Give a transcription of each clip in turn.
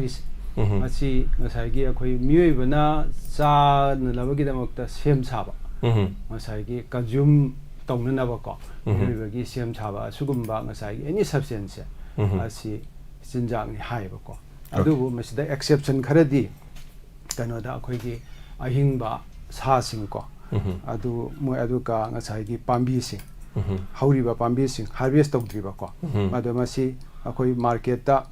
ꯍꯥꯏꯔꯤꯁꯦ ꯃꯁꯤ ꯉꯁꯥꯏꯒꯤ ꯑꯩꯈꯣꯏ ꯃꯤꯑꯣꯏꯕꯅ ꯆꯥꯅꯅꯕꯒꯤꯗꯃꯛꯇ ꯁꯦꯝ ꯁꯥꯕ ꯉꯁꯥꯏꯒꯤ ꯀꯟꯖꯨꯝ ꯇꯧꯅꯅꯕꯀꯣ ꯃꯤꯑꯣꯏꯕꯒꯤ ꯁꯦꯝ ꯁꯥꯕ ꯑꯁꯤꯒꯨꯝꯕ ꯉꯁꯥꯏꯒꯤ ꯑꯦꯅꯤ ꯁꯕꯁꯇꯦꯟꯁꯁꯦ ꯑꯁꯤ ꯆꯤꯟꯖꯥꯛꯅꯤ ꯍꯥꯏꯌꯦꯕꯀꯣ ꯑꯗꯨꯕꯨ ꯃꯁꯤꯗ ꯑꯦꯛꯁꯦꯞꯁꯟ ꯈꯔꯗꯤ ꯀꯩꯅꯣꯗ ꯑꯩꯈꯣꯏꯒꯤ ꯑꯍꯤꯡꯕ ꯁꯥꯁꯤꯡꯀꯣ ꯑꯗꯨ ꯃꯣꯏ ꯑꯗꯨꯒ ꯉꯁꯥꯏꯒꯤ ꯄꯥꯝꯕꯤꯁꯤꯡ ꯍꯧꯔꯤꯕ ꯄꯥꯝꯕꯤꯁꯤꯡ ꯍꯥꯔꯚꯦꯁ ꯇꯧꯗ꯭ꯔꯤꯕꯀꯣ ꯑꯗꯣ ꯃꯁꯤ ꯑꯩꯈꯣꯏ ꯃꯥꯔꯀꯦꯠꯇ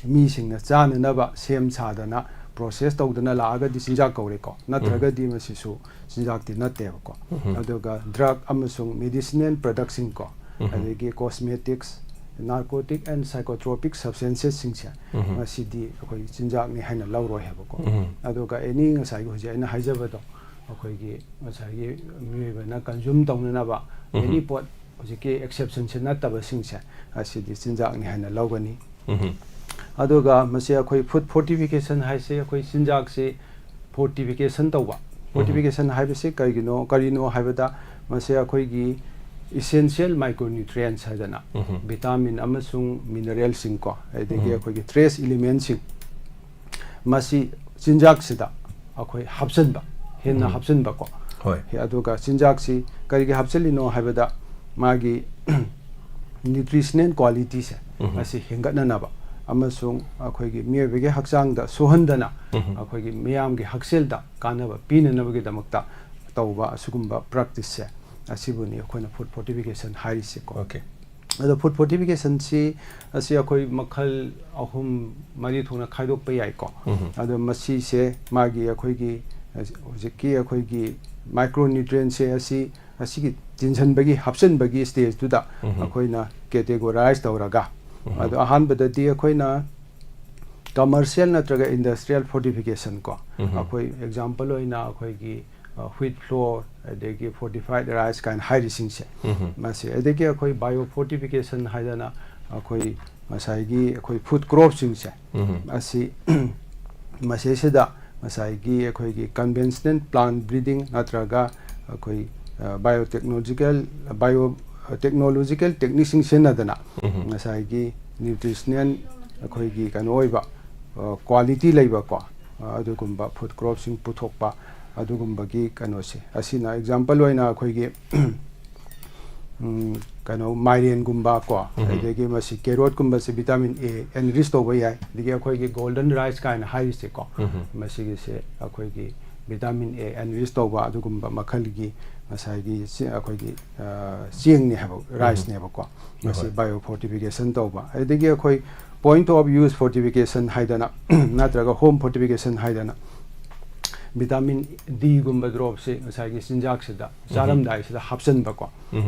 ꯃꯤꯁꯤꯡꯅ ꯆꯥꯅꯅꯕ ꯁꯦꯝ ꯁꯥꯗꯅ ꯄ꯭ꯔꯣꯁꯦꯁ ꯇꯧꯗꯅ ꯂꯥꯛꯑꯒꯗꯤ ꯆꯤꯟꯖꯥꯛ ꯀꯧꯔꯦꯀꯣ ꯅꯠꯇ꯭ꯔꯒꯗꯤ ꯃꯁꯤꯁꯨ ꯆꯤꯟꯖꯥꯛꯇꯤ ꯅꯠꯇꯦꯕꯀꯣ ꯑꯗꯨꯒ ꯗ꯭ꯔꯒ ꯑꯃꯁꯨꯡ ꯃꯦꯗꯤꯁꯤꯅꯦꯜ ꯄ꯭ꯔꯗꯛꯁꯤꯡꯀꯣ ꯑꯗꯒꯤ ꯀꯣꯁꯃꯦꯇꯤꯛꯁ ꯅꯥꯔꯀꯣꯇꯤꯛ ꯑꯦꯟ ꯁꯥꯏꯀꯣꯇ꯭ꯔꯣꯄꯤꯛ ꯁꯕꯁꯇꯦꯟꯁꯦꯁꯁꯤꯡꯁꯦ ꯃꯁꯤꯗꯤ ꯑꯩꯈꯣꯏ ꯆꯤꯟꯖꯥꯛꯅꯤ ꯍꯥꯏꯅ ꯂꯧꯔꯣꯏ ꯍꯥꯏꯕꯀꯣ ꯑꯗꯨꯒ ꯑꯦꯅꯤ ꯉꯁꯥꯏꯒꯤ ꯍꯧꯖꯤꯛ ꯑꯩꯅ ꯍꯥꯏꯖꯕꯗꯣ ꯑꯩꯈꯣꯏꯒꯤ ꯉꯁꯥꯏꯒꯤ ꯃꯤꯑꯣꯏꯕꯅ ꯀꯟꯖꯨꯝ ꯇꯧꯅꯅꯕ ꯑꯦꯅꯤ ꯄꯣꯠ ꯍꯧꯖꯤꯛꯀꯤ ꯑꯦꯛꯁꯦꯞꯁꯟꯁꯦ ꯅꯠꯇꯕꯁꯤꯡꯁꯦ ꯑꯁꯤꯗꯤ ꯆꯤꯟꯖꯥꯛꯅꯤ ꯍꯥꯏꯅ ꯂꯧꯒꯅꯤ ꯑꯗꯨꯒ ꯃꯁꯤ ꯑꯩꯈꯣꯏ ꯐꯨꯗ ꯐꯣꯔꯇꯤꯐꯤꯀꯦꯁꯟ ꯍꯥꯏꯁꯦ ꯑꯩꯈꯣꯏ ꯆꯤꯟꯖꯥꯛꯁꯤ ꯐꯣꯔꯇꯤꯐꯤꯀꯦꯁꯟ ꯇꯧꯕ ꯐꯣꯔꯇꯤꯐꯤꯀꯦꯁन हाइबसे करिनो हाइबदा मसे अखोइगी essential micronutrients हाइदना vitamin अमसुंग mineral सिंग को एदेगी अखोइगी trace elements सिंग मसी चिंजाक सिदा अखोइ हापसनबा हेन्ना हापसनबा को होय हे अदुगा चिंजाक सि करिगे हापसलिनो हाइबदा मागी nutritional quality से मसी हेंगतननाबा अमसुंग अखोइगी मियबेगे हक्सांगदा सोहंदना अखोइगी मियामगे हक्सेलदा कानबा पीननबगे दमक्ता तौबा असुगुंबा प्रैक्टिस से असिबुनी अखोइना फूड फोर्टिफिकेशन हाइरिसे को ओके अदो फूड फोर्टिफिकेशन सि असि अखोइ मखल अहुम मरि थोना खाइदोकपा याइको अदो मसी से मागी अखोइगी होजिकी अखोइगी माइक्रोन्यूट्रिएंट से असिगी जिनसनबगी हापसनबगी स्टेज तुदा अखोइना कैटेगोराइज तौरगा अदो अहानबददी अखोइना कमर्शियल नत्रगा इंडस्ट्रियल फोर्टिफिकेशन को अखोइ एग्जांपल होइना अखोइगी व्हीट फ्लोर अदेगी फोर्टिफाइड राइस काइन हाइरिसिंग से मासे अदेगी अखोइ बायो फोर्टिफिकेशन हाइदना अखोइ मसाइगी अखोइ फूड क्रॉप सिंग से असि मसेसिदा मसाइगी अखोइगी कन्वेंशनल प्लांट ब्रीडिंग नत्रगा अखोइ बायोटेक्नोलॉजिकल टेक्निक्सिंग सेनदना मसाइगी न्यूट्रिशनल अखोइगी कनोइबा क्वालिटी लेबा को अदुगुंबा फूड क्रॉप्सिंग पुथोकपा अदुगुंबगी कनोसे असिना एग्जांपल होइना अखोइगी कनो माइरेन गुंबा को अदेगी मसी कैरोट गुंबा से विटामिन ए एनरिच तोबा याय दिगे अखोइगी गोल्डन राइस काइन हाइरिसे को मसीगी से अखोइगी विटामिन ए एनरिच तोबा अदुगुंबा मखलगी मसाइगी अखोइगी चेंग ने हबो राइस ने बको मसी बायो फोर्टिफिकेशन तोबा अदेगी अखोइ पॉइंट ऑफ यूज फोर्टिफिकेशन हाइदना नत्रगा होम फोर्टिफिकेशन हाइदना विटामिन डी गुंबा ड्रॉप से मसाइगी सिंजाक सिदा चारम दाइ सिदा हापसन बको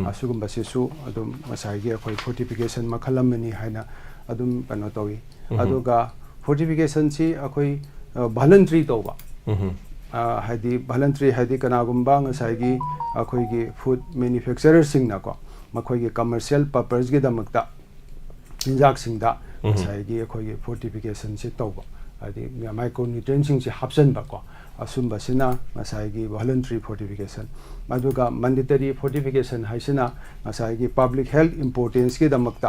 असुगुंबा सेसु अदुम मसाइगी अखोइ फोर्टिफिकेशन मखलमनी हाइना अदुम कनो तोई अदुगा फोर्टिफिकेशन सी अखोइ वॉलंटरी तोबा हाइदी वॉलंटरी हाइदी कनागुंबा मसाइगी अखोइगी फूड मैन्युफैक्चरर सिंगना को मखोइगी कमर्शियल पर्पस गे दमक्ता सिंजाक सिंगदा मसाइगी अखोइगी फोर्टिफिकेशन से तोबा हाइदी माइक्रोन्यूट्रिएंट सिंग से हापसन बको असुंबसिना मसाइगी वॉलंटरी फोर्टिफिकेशन मदुगा मैंडेटरी फोर्टिफिकेशन हाइसिना मसाइगी पब्लिक हेल्थ इंपोर्टेंस के दमक्ता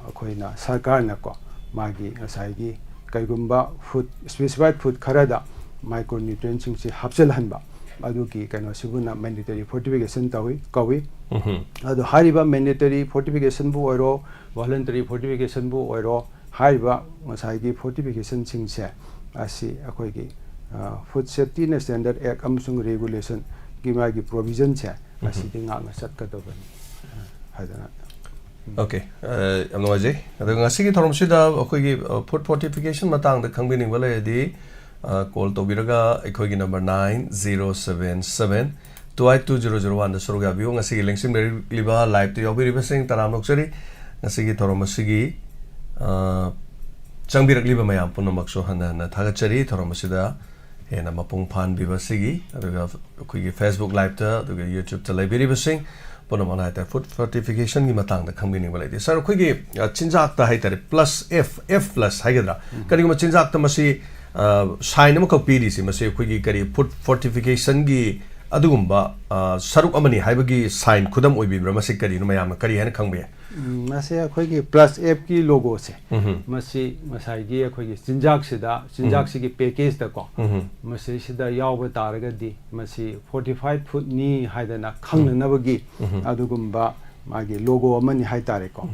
अखोइना सरकार नको मागी मसाइगी कईगुंबा फूड स्पेसिफाइड फूड खरदा माइक्रोन्यूट्रिएंट सिंग से हापसल हनबा अदुगी कनो सिबुना मैंडेटरी फोर्टिफिकेशन तवी कवी अदु हारिबा मैंडेटरी फोर्टिफिकेशन बु ओरो वॉलंटरी फोर्टिफिकेशन बु ओरो हारिबा मसाइगी फोर्टिफिकेशन सिंग से असी अखोइगी फूड सेफ्टी ने स्टैंडर्ड एक्ट अमसुंग रेगुलेशन की मागी प्रोविजन से असी दिंगांग सत्कदबनी हादना ओके अमनोजे अदो ngasi gi thorom sida akhoi gi food fortification matang da khangbining bale di call to biraga akhoi gi number 9077 2820001 da soroga bio ngasi gi lengsim liba live to yobi ribasing taram noksari ngasi gi thorom asigi changbirak liba mayam punamak so hana na thagachari thorom sida हेना मपुंग फान बिबसिगी अदुगा अखोइगी Facebook live ता अदुगा YouTube ता लाइबिरिबसिंग Poonam Anaita food fortification गी मतंग दा खंबिनिंग बलाइदि sir अखोइगी चिंजाक ता हाइतारे plus F plus हाइगद्रा करिगुम चिंजाक ता मसी sign म कपिरिसि मसी अखोइगी करि food fortification गी ꯑꯗꯨꯒꯨꯝꯕ ꯁꯔꯨꯛ ꯑꯃꯅꯤ ꯍꯥꯏꯕꯒꯤ ꯁꯥꯏꯟ ꯈꯨꯗꯝ ꯑꯣꯏꯕꯤꯕ꯭ꯔꯥ ꯃꯁꯤ ꯀꯔꯤꯅꯣ ꯃꯌꯥꯝꯅ ꯀꯔꯤ ꯍꯥꯏꯅ ꯈꯪꯕ ꯌꯥꯏ ꯃꯁꯤ ꯑꯩꯈꯣꯏꯒꯤ ꯄ꯭ꯂꯁ ꯑꯦꯞꯀꯤ ꯂꯣꯒꯣꯁꯦ ꯃꯁꯤ ꯉꯁꯥꯏꯒꯤ ꯑꯩꯈꯣꯏꯒꯤ ꯆꯤꯟꯖꯥꯛꯁꯤꯒꯤ ꯄꯦꯀꯦꯖꯇꯀꯣ ꯃꯁꯤꯁꯤꯗ ꯌꯥꯎꯕ ꯇꯥꯔꯒꯗꯤ ꯃꯁꯤ ꯐꯣꯔꯇꯤꯐꯥꯏꯗ ꯐꯨꯗꯅꯤ ꯍꯥꯏꯗꯅ ꯈꯪꯅꯅꯕꯒꯤ ꯑꯗꯨꯒꯨꯝꯕ ꯃꯥꯒꯤ ꯂꯣꯒꯣ ꯑꯃꯅꯤ ꯍꯥꯏꯇꯥꯔꯦꯀꯣ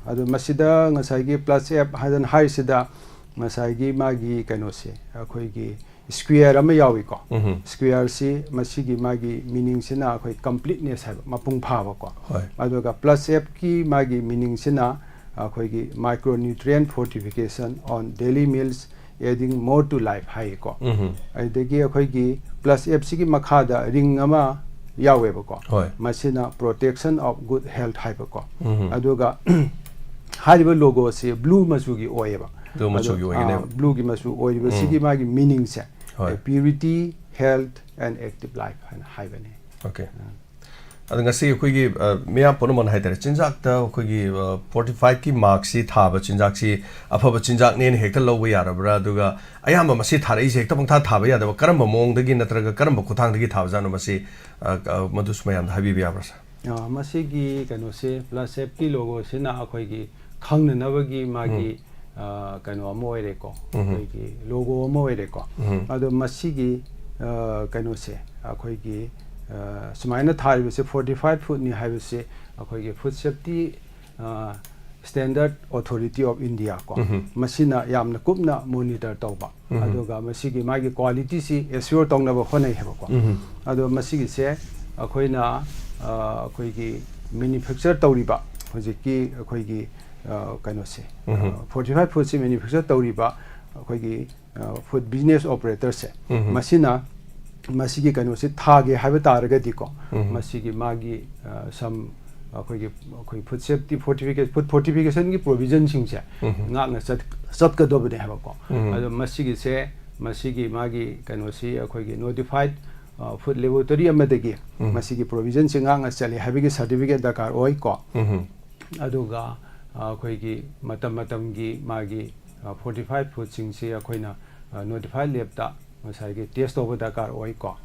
ꯑꯗꯨ ꯃꯁꯤꯗ ꯉꯁꯥꯏꯒꯤ ꯄ꯭ꯂꯁ ꯑꯦꯞ ꯍꯥꯏꯗꯅ ꯍꯥꯏꯔꯤꯁꯤꯗ ꯉꯁꯥꯏꯒꯤ ꯃꯥꯒꯤ ꯀꯩꯅꯣꯁꯦ ꯑꯩꯈꯣꯏꯒꯤ ꯁ꯭ꯀ꯭ꯋꯦꯌꯔ ꯑꯃ ꯌꯥꯎꯏꯀꯣ ꯁ꯭ꯀ꯭ꯋꯦꯌꯔꯁꯤ ꯃꯁꯤꯒꯤ ꯃꯥꯒꯤ ꯃꯤꯅꯤꯡꯁꯤꯅ ꯑꯩꯈꯣꯏ ꯀꯝꯄ꯭ꯂꯤꯠꯅꯦꯁ ꯍꯥꯏꯕ ꯃꯄꯨꯡ ꯐꯥꯕꯀꯣ ꯑꯗꯨꯒ ꯄ꯭ꯂꯁ ꯑꯦꯞꯀꯤ ꯃꯥꯒꯤ ꯃꯤꯅꯤꯡꯁꯤꯅ ꯑꯩꯈꯣꯏꯒꯤ micronutrient fortification on daily meals adding more to life ꯍꯥꯏꯌꯦꯀꯣ ꯑꯗꯨꯗꯒꯤ ꯑꯩꯈꯣꯏꯒꯤ ꯄ꯭ꯂꯁ ꯑꯦꯞꯁꯤꯒꯤ ꯃꯈꯥꯗ ꯔꯤꯡ ꯑꯃ ꯌꯥꯎꯋꯦꯕꯀꯣ ꯃꯁꯤꯅ ꯄ꯭ꯔꯣꯇꯦꯛꯁꯟ ꯑꯣꯐ ꯒꯨꯗ ꯍꯦꯜꯊ ꯍꯥꯏꯕꯀꯣ ꯑꯗꯨꯒ ꯍꯥꯏꯔꯤꯕ ꯂꯣꯒꯣꯁꯤ ꯕ꯭ꯂꯨ ꯃꯆꯨꯒꯤ ꯑꯣꯏꯌꯦꯕ ꯕ꯭ꯂꯨꯒꯤ ꯃꯆꯨ ꯑꯣꯏꯔꯤꯕꯁꯤꯒꯤ ꯃꯥꯒꯤ ꯃꯤꯅꯤꯡꯁꯦ ꯄ꯭ꯌꯨꯔꯤꯇꯤ ꯍꯦꯜꯊ ꯑꯦꯟ ꯑꯦꯛꯇꯤꯚ ꯂꯥꯏꯐ ꯍꯥꯏꯅ ꯍꯥꯏꯕꯅꯤ ꯑꯣꯀꯦ ꯑꯗꯣ ꯉꯁꯤ ꯑꯩꯈꯣꯏꯒꯤ ꯃꯤꯌꯥꯝ ꯄꯨꯝꯅꯃꯛꯅ ꯍꯥꯏꯇꯥꯔꯦ ꯆꯤꯟꯖꯥꯛꯇ ꯑꯩꯈꯣꯏꯒꯤ ꯐꯣꯔꯇꯤꯐꯥꯏꯗꯀꯤ ꯃꯥꯔꯛꯁꯤ ꯊꯥꯕ ꯆꯤꯟꯖꯥꯛꯁꯤ ꯑꯐꯕ ꯆꯤꯟꯖꯥꯛꯅꯦꯅ ꯍꯦꯛꯇ ꯂꯧꯕ ꯌꯥꯔꯕ꯭ꯔꯥ ꯑꯗꯨꯒ ꯑꯌꯥꯝꯕ ꯃꯁꯤ ꯊꯥꯔꯛꯏꯁꯦ ꯍꯦꯛꯇ ꯄꯪꯊꯥ ꯊꯥꯕ ꯌꯥꯗꯕ ꯀꯔꯝꯕ ꯃꯑꯣꯡꯗꯒꯤ ꯅꯠꯇ꯭ꯔꯒ ꯀꯔꯝꯕ ꯈꯨꯠꯊꯥꯡꯗꯒꯤ ꯊꯥꯕꯖꯥꯠꯅꯣ ꯃꯁꯤ ꯃꯗꯨꯁꯨ ꯃꯌꯥꯝꯗ ꯍꯥꯏꯕꯤꯕ ꯌꯥꯕ꯭ꯔꯥ ꯁꯥꯔ ꯃꯁꯤꯒꯤ ꯀꯩꯅꯣꯁꯦ ꯄ꯭ꯂꯁ ꯑꯦꯞꯀꯤ ꯂꯣꯒꯣꯁꯤꯅ ꯑꯩꯈꯣꯏꯒꯤ ꯈꯪꯅꯅꯕꯒꯤ ꯃꯥꯒꯤ ꯀꯩꯅꯣ ꯑꯃ ꯑꯣꯏꯔꯦꯀꯣ ꯑꯩꯈꯣꯏꯒꯤ ꯂꯣꯒꯣ ꯑꯃ ꯑꯣꯏꯔꯦꯀꯣ ꯑꯗꯣ ꯃꯁꯤꯒꯤ ꯀꯩꯅꯣꯁꯦ ꯑꯩꯈꯣꯏꯒꯤ ꯁꯨꯃꯥꯏꯅ ꯊꯥꯔꯤꯕꯁꯦ ꯐꯣꯔꯇꯤꯐꯥꯏꯗ ꯐꯨꯗꯅꯤ ꯍꯥꯏꯕꯁꯦ ꯑꯩꯈꯣꯏꯒꯤ food safety standard authority of India ꯀꯣ ꯃꯁꯤꯅ ꯌꯥꯝꯅ ꯀꯨꯞꯅ ꯃꯣꯅꯤꯇꯔ ꯇꯧꯕ ꯑꯗꯨꯒ ꯃꯁꯤꯒꯤ ꯃꯥꯒꯤ ꯀ꯭ꯋꯥꯂꯤꯇꯤꯁꯤ ꯑꯦꯁ꯭ꯌꯣꯔ ꯇꯧꯅꯕ ꯍꯣꯠꯅꯩ ꯍꯥꯏꯕꯀꯣ ꯑꯗꯣ ꯃꯁꯤꯒꯤꯁꯦ ꯑꯩꯈꯣꯏꯅ ꯑꯩꯈꯣꯏꯒꯤ ꯃꯦꯅꯨꯐꯦꯛꯆꯔ ꯇꯧꯔꯤꯕ ꯍꯧꯖꯤꯛꯀꯤ ꯑꯩꯈꯣꯏꯒꯤ ꯀꯩꯅꯣꯁꯦ ꯐꯣꯔꯇꯤꯐꯥꯏꯗ ꯐꯨꯗꯁꯤ ꯃꯦꯅꯨꯐꯦꯛꯆꯔ ꯇꯧꯔꯤꯕ ꯑꯩꯈꯣꯏꯒꯤ ꯐꯨꯗ ꯕꯤꯖꯤꯅꯦꯁ ꯑꯣꯄꯔꯦꯇꯔꯁꯦ ꯃꯁꯤꯅ ꯃꯁꯤꯒꯤ ꯀꯩꯅꯣꯁꯤ ꯊꯥꯒꯦ ꯍꯥꯏꯕ ꯇꯥꯔꯒꯗꯤꯀꯣ ꯃꯁꯤꯒꯤ ꯃꯥꯒꯤ ꯁꯝ ꯑꯩꯈꯣꯏ ꯐꯨꯗ ꯁꯦꯐꯇꯤ ꯐꯨꯗ ꯐꯣꯔꯇꯤꯐꯤꯀꯦꯁꯟꯒꯤ ꯄ꯭ꯔꯣꯕꯤꯖꯟꯁꯤꯡꯁꯦ ꯉꯥꯛꯅ ꯆꯠꯀꯗꯕꯅꯦ ꯍꯥꯏꯕꯀꯣ ꯑꯗꯣ ꯃꯁꯤꯒꯤꯁꯦ ꯃꯁꯤꯒꯤ ꯃꯥꯒꯤ ꯀꯩꯅꯣꯁꯤ ꯑꯩꯈꯣꯏꯒꯤ ꯅꯣꯇꯤꯐꯥꯏꯗ ꯐꯨꯗ ꯂꯦꯕꯣꯔꯦꯇꯣꯔꯤ ꯑꯃꯗꯒꯤ ꯃꯁꯤꯒꯤ ꯄ꯭ꯔꯣꯕꯤꯖꯟꯁꯤ ꯉꯥꯛꯅ ꯆꯠꯂꯤ ꯍꯥꯏꯕꯒꯤ ꯁꯥꯔꯇꯤꯐꯤꯀꯦꯠ ꯗꯔꯀꯥꯔ ꯑꯣꯏꯀꯣ ꯑꯗꯨꯒ ꯑꯩꯈꯣꯏꯒꯤ ꯃꯇꯝ ꯃꯇꯝꯒꯤ ꯃꯥꯒꯤ ꯐꯣꯔꯇꯤꯐꯥꯏꯗ ꯐꯨꯗꯁꯤꯡꯁꯤ ꯑꯩꯈꯣꯏꯅ ꯅꯣꯇꯤꯐꯥꯏꯗ ꯂꯦꯕꯇ ꯉꯁꯥꯏꯒꯤ ꯇꯦꯁ ꯇꯧꯕ ꯗꯔꯀꯥꯔ ꯑꯣꯏꯀꯣ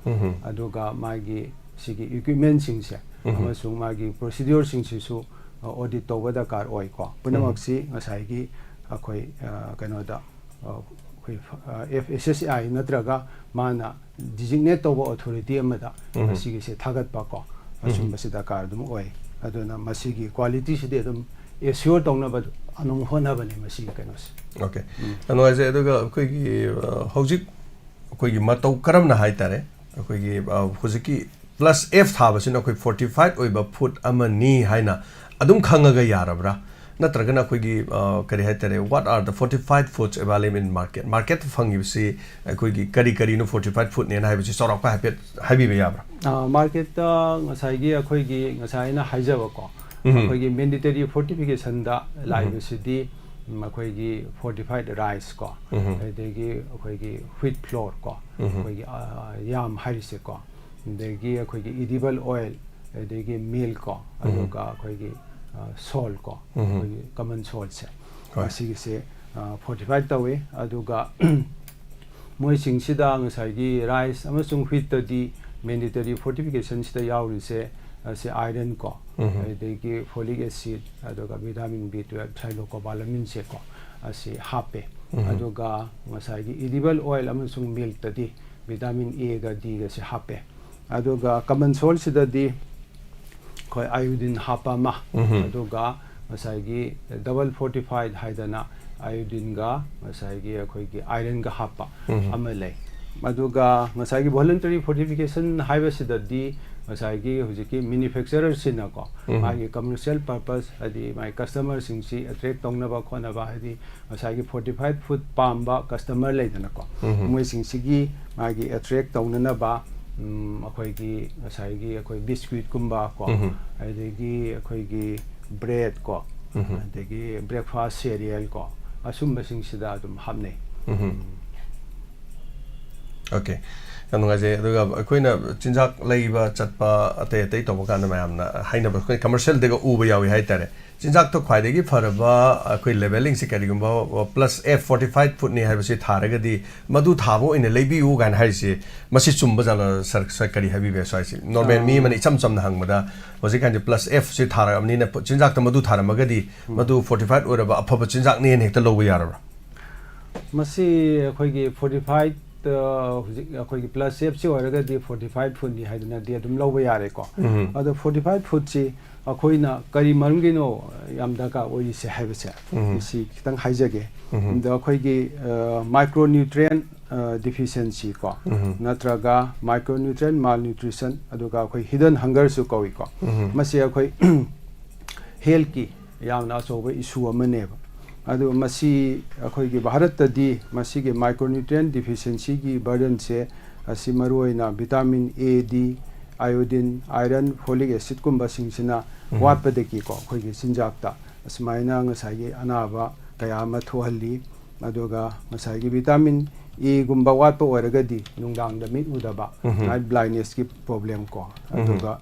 ꯑꯗꯨꯒ ꯃꯥꯒꯤ ꯁꯤꯒꯤ ꯏꯀ꯭ꯋꯤꯞꯃꯦꯟꯁꯤꯡꯁꯦ ꯑꯃꯁꯨꯡ ꯃꯥꯒꯤ ꯄ꯭ꯔꯣꯁꯤꯗ꯭ꯌꯣꯔꯁꯤꯡꯁꯤꯁꯨ ꯑꯣꯗꯤꯠ ꯇꯧꯕ ꯗꯔꯀꯥꯔ ꯑꯣꯏꯀꯣ ꯄꯨꯝꯅꯃꯛꯁꯤ ꯉꯁꯥꯏꯒꯤ ꯑꯩꯈꯣꯏ ꯀꯩꯅꯣꯗ ꯑꯩꯈꯣꯏ FSSAI ꯅꯠꯇ꯭ꯔꯒ ꯃꯥꯅ ꯗꯤꯖꯤꯒꯅꯦꯠ ꯇꯧꯕ ꯑꯣꯊꯣꯔꯤꯇꯤ ꯑꯃꯗ ꯃꯁꯤꯒꯤꯁꯦ ꯊꯥꯒꯠꯄꯀꯣ ꯑꯁꯨꯝꯕꯁꯤ ꯗꯔꯀꯥꯔ ꯑꯗꯨꯝ ꯑꯣꯏ ꯑꯗꯨꯅ ꯃꯁꯤꯒꯤ ꯀ꯭ꯋꯥꯂꯤꯇꯤꯁꯤꯗꯤ ꯑꯗꯨꯝ ꯑꯦꯁ꯭ꯌꯣꯔ ꯇꯧꯅꯕ ꯑꯗꯨꯝ ꯍꯣꯠꯅꯕꯅꯤ ꯃꯁꯤꯒꯤ ꯀꯩꯅꯣꯁꯦ ꯑꯣꯀꯦ ꯅꯨꯡꯉꯥꯏꯖꯩ ꯑꯗꯨꯒ ꯑꯩꯈꯣꯏꯒꯤ ꯍꯧꯖꯤꯛ ꯑꯩꯈꯣꯏꯒꯤ ꯃꯇꯧ ꯀꯔꯝꯅ ꯍꯥꯏꯇꯥꯔꯦ ꯑꯩꯈꯣꯏꯒꯤ ꯍꯧꯖꯤꯛꯀꯤ ꯄ꯭ꯂꯁ ꯑꯦꯐ ꯊꯥꯕꯁꯤꯅ ꯑꯩꯈꯣꯏ ꯐꯣꯔꯇꯤꯐꯥꯏꯗ ꯑꯣꯏꯕ ꯐꯨꯗ ꯑꯃꯅꯤ ꯍꯥꯏꯅ ꯑꯗꯨꯝ ꯈꯪꯉꯒ ꯌꯥꯔꯕ꯭ꯔꯥ ꯅꯠꯇ꯭ꯔꯒꯅ ꯑꯩꯈꯣꯏꯒꯤ ꯀꯔꯤ ꯍꯥꯏꯇꯥꯔꯦ ꯋꯥꯠ ꯑꯥꯔ ꯗ ꯐꯣꯔꯇꯤꯐꯥꯏꯗ ꯐꯨꯗꯁ ꯑꯦꯕꯥꯏꯂꯦꯕꯜ ꯏꯟ ꯃꯥꯔꯀꯦꯠꯇ ꯐꯪꯉꯤꯕꯁꯤ ꯑꯩꯈꯣꯏꯒꯤ ꯀꯔꯤꯅꯣ ꯐꯣꯔꯇꯤꯐꯥꯏꯗ ꯐꯨꯗꯅꯦꯅ ꯍꯥꯏꯕꯁꯤ ꯆꯥꯎꯔꯥꯛꯄ ꯍꯥꯏꯐꯦꯠ ꯍꯥꯏꯕꯤꯕ ꯌꯥꯕ꯭ꯔꯥ ꯃꯥꯔꯀꯦꯠꯇ ꯉꯁꯥꯏꯒꯤ ꯑꯩꯈꯣꯏꯒꯤ ꯉꯁꯥꯏꯅ ꯍꯥꯏꯖꯕꯀꯣ ꯑꯩꯈꯣꯏꯒꯤ ꯃꯦꯟꯗꯦꯇꯔꯤ ꯐꯣꯔꯇꯤꯐꯤꯀꯦꯁꯟꯗ ꯂꯥꯛꯏꯕꯁꯤꯗꯤ ꯑꯩꯈꯣꯏꯒꯤ ꯐꯣꯔꯇꯤꯐꯥꯏꯗ ꯔꯥꯏꯁ ꯀꯣ ꯑꯗꯒꯤ ꯑꯩꯈꯣꯏꯒꯤ ꯋꯤꯠ ꯐ꯭ꯂꯣꯔ ꯀꯣ ꯑꯩꯈꯣꯏꯒꯤ ꯌꯥꯝ ꯍꯥꯏꯔꯤꯁꯦꯀꯣ ꯑꯗꯒꯤ ꯑꯩꯈꯣꯏꯒꯤ ꯏꯗꯤꯕꯜ ꯑꯣꯏꯜ ꯑꯗꯒꯤ ꯃꯤꯜ ꯀꯣ ꯑꯗꯨꯒ ꯑꯩꯈꯣꯏꯒꯤ ꯁꯣꯜ ꯀꯣ ꯑꯩꯈꯣꯏꯒꯤ ꯀꯃꯟ ꯁꯣꯜꯁꯦ ꯃꯁꯤꯒꯤꯁꯦ ꯐꯣꯔꯇꯤꯐꯥꯏꯗ ꯇꯧꯋꯤ ꯑꯗꯨꯒ ꯃꯣꯏꯁꯤꯡꯁꯤꯗ ꯉꯁꯥꯏꯒꯤ ꯔꯥꯏꯁ ꯑꯃꯁꯨꯡ ꯋꯤꯠꯇꯗꯤ ꯃꯦꯟꯗꯦꯇꯔꯤ ꯐꯣꯔꯇꯤꯐꯤꯀꯦꯁꯟꯁꯤꯗ ꯌꯥꯎꯔꯤꯁꯦ ꯑꯁꯤ ꯑꯥꯏꯔꯟ ꯀꯣ ꯑꯗꯒꯤ ꯐꯣꯂꯤꯛ ꯑꯦꯁꯤड ꯑꯗꯨꯒ ꯚꯤꯇꯥꯃꯤꯟ B12 ꯊꯥꯏꯂꯣꯀꯣꯕꯥꯂꯥꯃꯤꯟꯁꯦ ꯀꯣ ꯑꯁꯤ ꯍꯥꯞꯄꯦ ꯑꯗꯨꯒ ꯉꯁꯥꯏꯒꯤ ꯏꯗꯤꯕꯜ ꯑꯣꯏꯜ ꯑꯃꯁꯨꯡ ꯃꯤꯜꯛꯇꯗꯤ ꯚꯤꯇꯥꯃꯤꯟ Aꯒ Dꯒꯁꯦ ꯍꯥꯞꯄꯦ ꯑꯗꯨꯒ ꯀꯃꯟ ꯁꯣꯜꯁꯤꯗꯗꯤ ꯑꯩꯈꯣꯏ ꯑꯥꯏꯑꯣꯗꯤꯟ ꯍꯥꯞꯄ ꯑꯃ ꯑꯗꯨꯒ ꯉꯁꯥꯏꯒꯤ ꯗꯕꯜ ꯐꯣꯔꯇꯤꯐꯥꯏꯗ ꯍꯥꯏꯗꯅ ꯑꯥꯏꯑꯣꯗꯤꯟꯒ ꯉꯁꯥꯏꯒꯤ ꯑꯩꯈꯣꯏꯒꯤ ꯑꯥꯏꯔꯟꯒ ꯍꯥꯞꯄ ꯑꯃ ꯂꯩ ꯑꯗꯨꯒ ꯉꯁꯥꯏꯒꯤ ꯚꯣꯂꯨꯟꯇꯔꯤ ꯐꯣꯔꯇꯤꯐꯤꯀꯦꯁꯟ ꯍꯥꯏꯕꯁꯤꯗꯗꯤ ꯉꯁꯥꯏꯒꯤ ꯍꯧꯖꯤꯛꯀꯤ ꯃꯦꯅꯨꯐꯦꯛꯆꯔꯔꯁꯤꯅꯀꯣ ꯃꯥꯒꯤ ꯀꯃꯔꯁꯤꯌꯦꯜ ꯄꯔꯄꯁ ꯍꯥꯏꯗꯤ ꯃꯥꯒꯤ ꯀꯁꯇꯃꯔꯁꯤꯡꯁꯤ ꯑꯦꯇ꯭ꯔꯦꯛ ꯇꯧꯅꯕ ꯈꯣꯠꯅꯕ ꯍꯥꯏꯗꯤ ꯉꯁꯥꯏꯒꯤ ꯐꯣꯔꯇꯤꯐꯥꯏꯗ ꯐꯨꯗ ꯄꯥꯝꯕ ꯀꯁꯇꯃꯔ ꯂꯩꯗꯅꯀꯣ ꯃꯣꯏꯁꯤꯡꯁꯤꯒꯤ ꯃꯥꯒꯤ ꯑꯦꯇ꯭ꯔꯦꯛ ꯇꯧꯅꯅꯕ ꯑꯩꯈꯣꯏꯒꯤ ꯉꯁꯥꯏꯒꯤ ꯑꯩꯈꯣꯏ ꯕꯤꯁꯀ꯭ꯋꯤꯠꯀꯨꯝꯕ ꯀꯣ ꯑꯗꯒꯤ ꯑꯩꯈꯣꯏꯒꯤ ꯕ꯭ꯔꯦꯗ ꯀꯣ ꯑꯗꯒꯤ ꯕ꯭ꯔꯦꯛꯐꯥꯁ ꯁꯦꯔꯤꯌꯦꯜ ꯀꯣ ꯑꯁꯨꯝꯕꯁꯤꯡꯁꯤꯗ ꯑꯗꯨꯝ ꯍꯥꯞꯅꯩ Okay. Kanu ngaje aduga akoina chinjak leiba chatpa ate ate to boka na mayamna haina ba koi commercial dega uba yawi hai tare chinjak to khwai degi faraba akoi leveling se kari gumba plus f 45 foot ni hai basi tharaga di madu thabo ine leibi u gan hai se masi chumba jala sar kari habi be sai se normal mi mani cham cham na hangmada hoji kan plus f se thara amni na chinjak to madu tharamaga di madu 45 oraba afaba chinjak ni hekta lobu yaraba masi akoi gi 45 अखोई plus safe से होरगा दी 45 foot नि हाइदना दी अदुम लौबा यारे को अदो 45 foot से अखोइना करी मरुगिनो यामदा का ओइ से हाइबसे सी खितंग हाइजगे द अखोई गी माइक्रोन्यूट्रिएंट डिफिशिएंसी को नत्रगा माइक्रोन्यूट्रिएंट मालन्यूट्रिशन अदुगा अखोई हिडन हंगर सु कोइ को मसे अखोई हेल्थ की यामना सोबे इशू अमनेबा अदु मसी अखोई की भारत तदी मसी के माइक्रोन्यूट्रिएंट डिफिशिएंसी की बर्डन से असि मरुइना vitamin A D iodine iron folic acid कुंबा सिंगसिना वाटपदकी को अखोई की सिंजाक्ता असमाइना ngसाई अनाबा कया मा थोहल्ली अदुगा ngसाई की विटामिन ए गुंबा वाटप ओरगदी नुंगांग द मिट उदबा नाइट ब्लाइंडनेस की प्रॉब्लम को अदुगा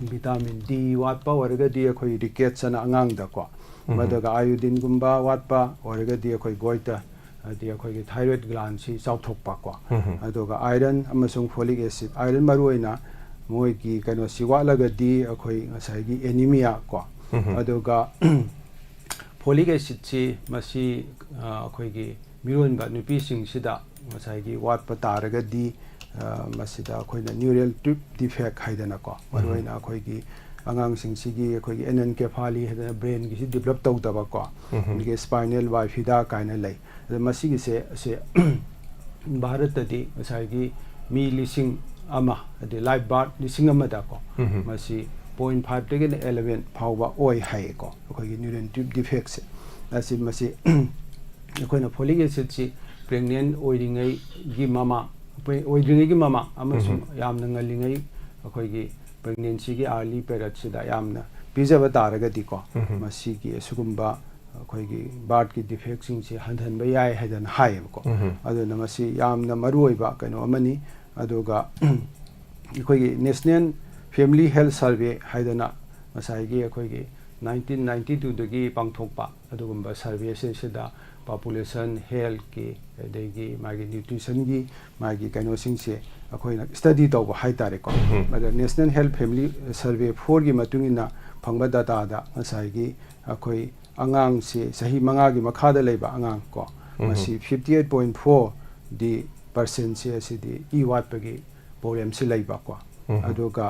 विटामिन डी वाटप ओरगदी अखोई रिकेट्स ना अंगांग द को मदगा आयोडीन गुंबा वाटपा ओरगदी अखोई गोइता अदि अखोई की थायराइड ग्लैंड सी चाउथोकपा को अदुगा आयरन अमसुंग फोलिक एसिड आयरन मरुइना मोय की कनो सी वाटलगदी अखोई ngसाई की एनीमिया को अदुगा फोलिक एसिड सी मसी अखोई की मिरोनबा नुपी सिंगसिदा ngसाई की वाटपा तारगदी मसिदा अखोइना न्यूरल ट्यूब डिफेक्ट हाइदना को मरुइना अखोई की अंगांग सिंगसिगी अखोई एनएन केफाली हेदना ब्रेन की डेवलप तौदबा को के स्पाइनल वाइफिदा काइना लै मसिगी से भारत तदी ngसाई मी लिसिंग अमा अदि लाइफ बार्थ लिसिंग अमदा को मसी 0.5 तगे 11 फावबा ओय हाय को अखोई न्यूरल ट्यूब डिफेक्ट से असी मसी अखोइना फोलिक एसिड सी प्रेग्नेंट ओइरिंगै गी मामा ओइरिंगै गी मामा अमसु यामना ngलिंगै अखोई प्रेग्नेंसी की अर्ली पीरियड सिदा यामना पिजब तारगदी को मसी की सुगुंबा अखोई की बार्थ की डिफेक्ट सिंग से हंधनबा याय हैदन हाय को अदुना मसी यामना मरुइबा कनो अमनी अदुगा अखोई नेशनल फैमिली हेल्थ सर्वे हैदना मसाई की अखोई 1992 दगी पांगथोकपा अदुगुंबा सर्वे सिदा पॉपुलेशन हेल्थ की अदेगी मागी न्यूट्रिशन की मागी कनो सिंग से अखोइना स्टडी तौब हाइतारे को मदर नेशनल हेल्थ फैमिली सर्वे 4 की मतुंगिना फंगबा डाटा दा ngसाई की अखोई अंगांग से सही मंगा की मखादा लेबा अंगांग को मसी 58.4 दी % से असिदी ई वाटपगी प्रॉब्लम से लेबा को अदुगा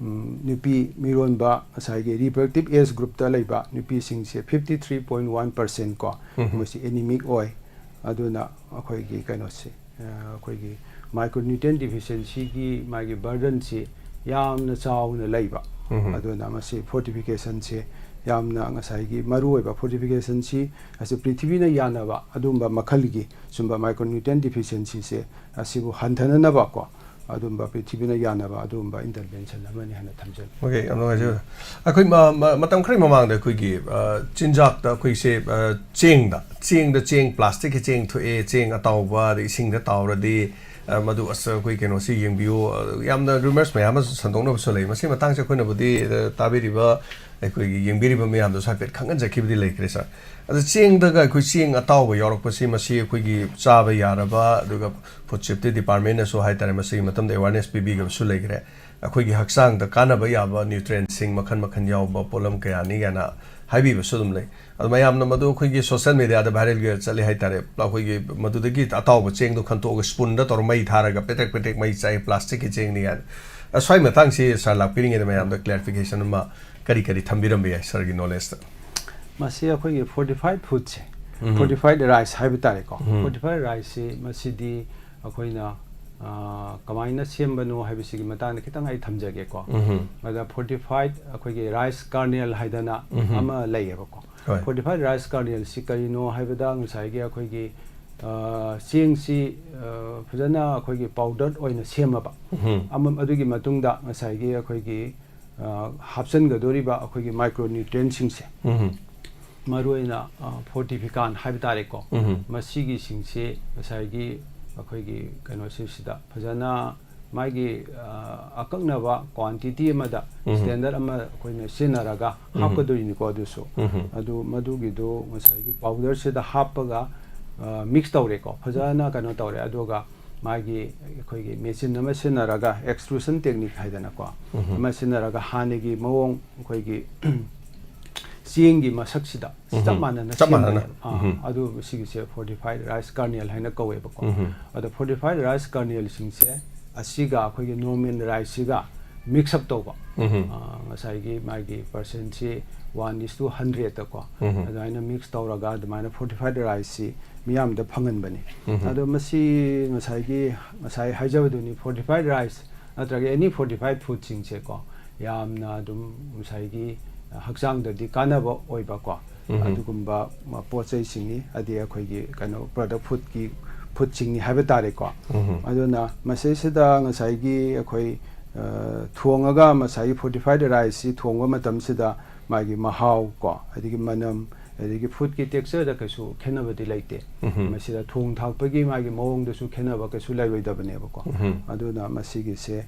नुपी मिरोनबा ngसाई की रिप्रोडक्टिव एज ग्रुप ता लेबा नुपी सिंग से 53.1% को मसी एनीमिक ओय अदुना अखोई की कनो से अखोई की माइक्रोन्यूट्रिएंट डिफिशिएंसी की मागी बर्डन से यामना चाउना लेबा अदुना मसी फोर्टिफिकेशन से यामना ngसाई की मरुइबा फोर्टिफिकेशन सी असे पृथ्वीना यानबा अदुंबा मखल की सुंबा माइक्रोन्यूट्रिएंट डिफिशिएंसी से असिबु हंथननबा को अदुंबा पृथ्वीना यानबा अदुंबा इंटरवेंशन अमनि हना थमजल ओके अमनगाजे अखोइ मतम खरै ममांगदा अखोइगी चिन्जाक दा अखोइ से चेंग प्लास्टिक के चेंग थोए चेंग अताउबा इसिंग दा ताउरदी मधु अस कोई केनो सी यंबियो यामना रूमर्स मयाम संदोंनो बसलै मसी मतंग से कोइना बुदी ताबिरिबा अखोइ यंबिरिबा मयाम दो सापेट खंगन जखिबदी लेख्रे सर अद चेंग दगा अखोइ चेंग अताउबा यौरकपसी मसी अखोइगी चाबा यारबा दुगा फूड सेफ्टी डिपार्टमेंट ना सो हाइतारे मसी मतम द अवेयरनेस पीबीगा सु लेख्रे अखोइगी हक्सांग the कानाबा याबा nutrient Singh Makhan Makhan यावबा pollen Kayani गाना हाइबीबा सुदुम लै मयामना मधु अखोइगी सोशल मीडिया दा वायरल गे चले हाइतारे अखोइगी मधुदगी अताउबा चेंग दो खंतोग स्पून दा तोर मई थारगा पेटेक मई चाइ प्लास्टिक के चेंग नि गान अस्वाइ मतंग से सर लापिरिंग द मयाम द क्लैरिफिकेशन मा करी थंबिरम बे सर की नॉलेज दा मसी अखोइगी 45 फुट से 45 राइस हाइब तारे को 45 राइस से मसीदी अखोइना कमाइना सेमबनो हाइबसिगी मतान खितंग आई थमजगे को मदा 45 अखोइगी राइस कार्नियल हाइदना अमा लैयेबा को 45 राइस कार्नियल सी करिनो हाइबदा ngसाइगे अखोइगी चेंग सी फजना अखोइगी पाउडर ओइना सेमबा अमम अदुगी मतुंगदा ngसाइगे अखोइगी हापसनगदोरिबा अखोइगी माइक्रोन्यूट्रिएंट सिंगसे मरुइना फोर्टिफिकान हाइबतारे को मसीगी सिंगसे ngसाइगी ꯑꯩꯈꯣꯏꯒꯤ ꯀꯩꯅꯣꯁꯤꯗ ꯐꯖꯅ ꯃꯥꯒꯤ ꯑꯀꯛꯅꯕ ꯀ꯭ꯋꯥꯟꯇꯤꯇꯤ ꯑꯃꯗ ꯁ꯭ꯇꯦꯟꯗꯔꯠ ꯑꯃ ꯑꯩꯈꯣꯏꯅ ꯁꯤꯖꯤꯟꯅꯔꯒ ꯍꯥꯞꯀꯗꯣꯏꯅꯤꯀꯣ ꯑꯗꯨꯁꯨ ꯑꯗꯨ ꯃꯗꯨꯒꯤꯗꯨ ꯉꯁꯥꯏꯒꯤ ꯄꯥꯎꯗꯔꯁꯤꯗ ꯍꯥꯞꯄꯒ ꯃꯤꯛꯁ ꯇꯧꯔꯦꯀꯣ ꯐꯖꯅ ꯀꯩꯅꯣ ꯇꯧꯔꯦ ꯑꯗꯨꯒ ꯃꯥꯒꯤ ꯑꯩꯈꯣꯏꯒꯤ ꯃꯦꯆꯤꯟ ꯑꯃ ꯁꯤꯖꯤꯟꯅꯔꯒ ꯑꯦꯛꯁꯇ꯭ꯔꯨꯁꯟ ꯇꯦꯛꯅꯤꯛ ꯍꯥꯏꯗꯅꯀꯣ ꯑꯃ ꯁꯤꯖꯤꯟꯅꯔꯒ ꯍꯥꯟꯅꯒꯤ ꯃꯑꯣꯡ ꯑꯩꯈꯣꯏꯒꯤ ꯆꯦꯡꯒꯤ ꯃꯁꯛꯁꯤꯗ ꯆꯞ ꯃꯥꯟꯅꯅ ꯁꯦꯝꯕꯅꯦꯕ ꯑꯗꯨ ꯁꯤꯒꯤꯁꯦ ꯐꯣꯔꯇꯤꯐꯥꯏഡ് ꯔꯥꯏꯁ ꯀꯔꯅꯦꯜ ꯍꯥꯏꯅ ꯀꯧꯋꯦꯕꯀꯣ ꯑꯗꯣ ꯐꯣꯔꯇꯤꯐꯥꯏഡ് ꯔꯥꯏꯁ ꯀꯔꯅꯦꯜꯁꯤꯡꯁꯦ ꯑꯁꯤꯒ ꯑꯩꯈꯣꯏꯒꯤ ꯅꯣꯔꯃꯦꯜ ꯔꯥꯏꯁꯁꯤꯒ ꯃꯤꯛꯁ ꯑꯞ ꯇꯧꯕ ꯉꯁꯥꯏꯒꯤ ꯃꯥꯒꯤ ꯄꯔꯁꯦꯟꯁꯤ 1:100ꯀꯣ ꯑꯗꯨꯃꯥꯏꯅ ꯃꯤꯛꯁ ꯇꯧꯔꯒ ꯑꯗꯨꯃꯥꯏꯅ ꯐꯣꯔꯇꯤꯐꯥꯏഡ് ꯔꯥꯏꯁꯁꯤ ꯃꯤꯌꯥꯝꯗ ꯐꯪꯍꯟꯕꯅꯤ ꯑꯗꯣ ꯃꯁꯤ ꯉꯁꯥꯏ ꯍꯥꯏꯖꯕꯗꯨꯅꯤ ꯐꯣꯔꯇꯤꯐꯥꯏഡ് ꯔꯥꯏꯁ ꯅꯠꯇ꯭ꯔꯒ ꯑꯦꯅꯤ ꯐꯣꯔꯇꯤꯐꯥꯏഡ് ꯐꯨꯗꯁꯤꯡꯁꯦꯀꯣ ꯌꯥꯝꯅ ꯑꯗꯨꯝ ꯉꯁꯥꯏꯒꯤ ꯍꯛꯆꯥꯡꯗꯗꯤ ꯀꯥꯟꯅꯕ ꯑꯣꯏꯕꯀꯣ ꯑꯗꯨꯒꯨꯝꯕ ꯄꯣꯠ ꯆꯩꯁꯤꯡꯅꯤ ꯍꯥꯏꯗꯤ ꯑꯩꯈꯣꯏꯒꯤ ꯀꯩꯅꯣ ꯄ꯭ꯔꯗꯛ ꯐꯨꯗꯁꯤꯡꯅꯤ ꯍꯥꯏꯕ ꯇꯥꯔꯦꯀꯣ ꯑꯗꯨꯅ ꯃꯁꯤꯁꯤꯗ ꯉꯁꯥꯏꯒꯤ ꯑꯩꯈꯣꯏ ꯊꯣꯡꯉꯒ ꯉꯁꯥꯏꯒꯤ ꯐꯣꯔꯇꯤꯐꯥꯏഡ് ꯔꯥꯏꯁꯁꯤ ꯊꯣꯡꯕ ꯃꯇꯝꯁꯤꯗ ꯃꯥꯒꯤ ꯃꯍꯥꯎ ꯀꯣ ꯑꯗꯒꯤ ꯃꯅꯝ ꯑꯗꯒꯤ ꯐꯨꯗꯀꯤ ꯇꯦꯛꯁꯆꯔꯗ ꯀꯩꯁꯨ ꯈꯦꯠꯅꯕꯗꯤ ꯂꯩꯇꯦ ꯃꯁꯤꯗ ꯊꯣꯡ ꯊꯥꯛꯄꯒꯤ ꯃꯥꯒꯤ ꯃꯑꯣꯡꯗꯁꯨ ꯈꯦꯠꯅꯕ ꯀꯩꯁꯨ ꯂꯩꯔꯣꯏꯗꯕꯅꯦꯕꯀꯣ ꯑꯗꯨꯅ ꯃꯁꯤꯒꯤꯁꯦ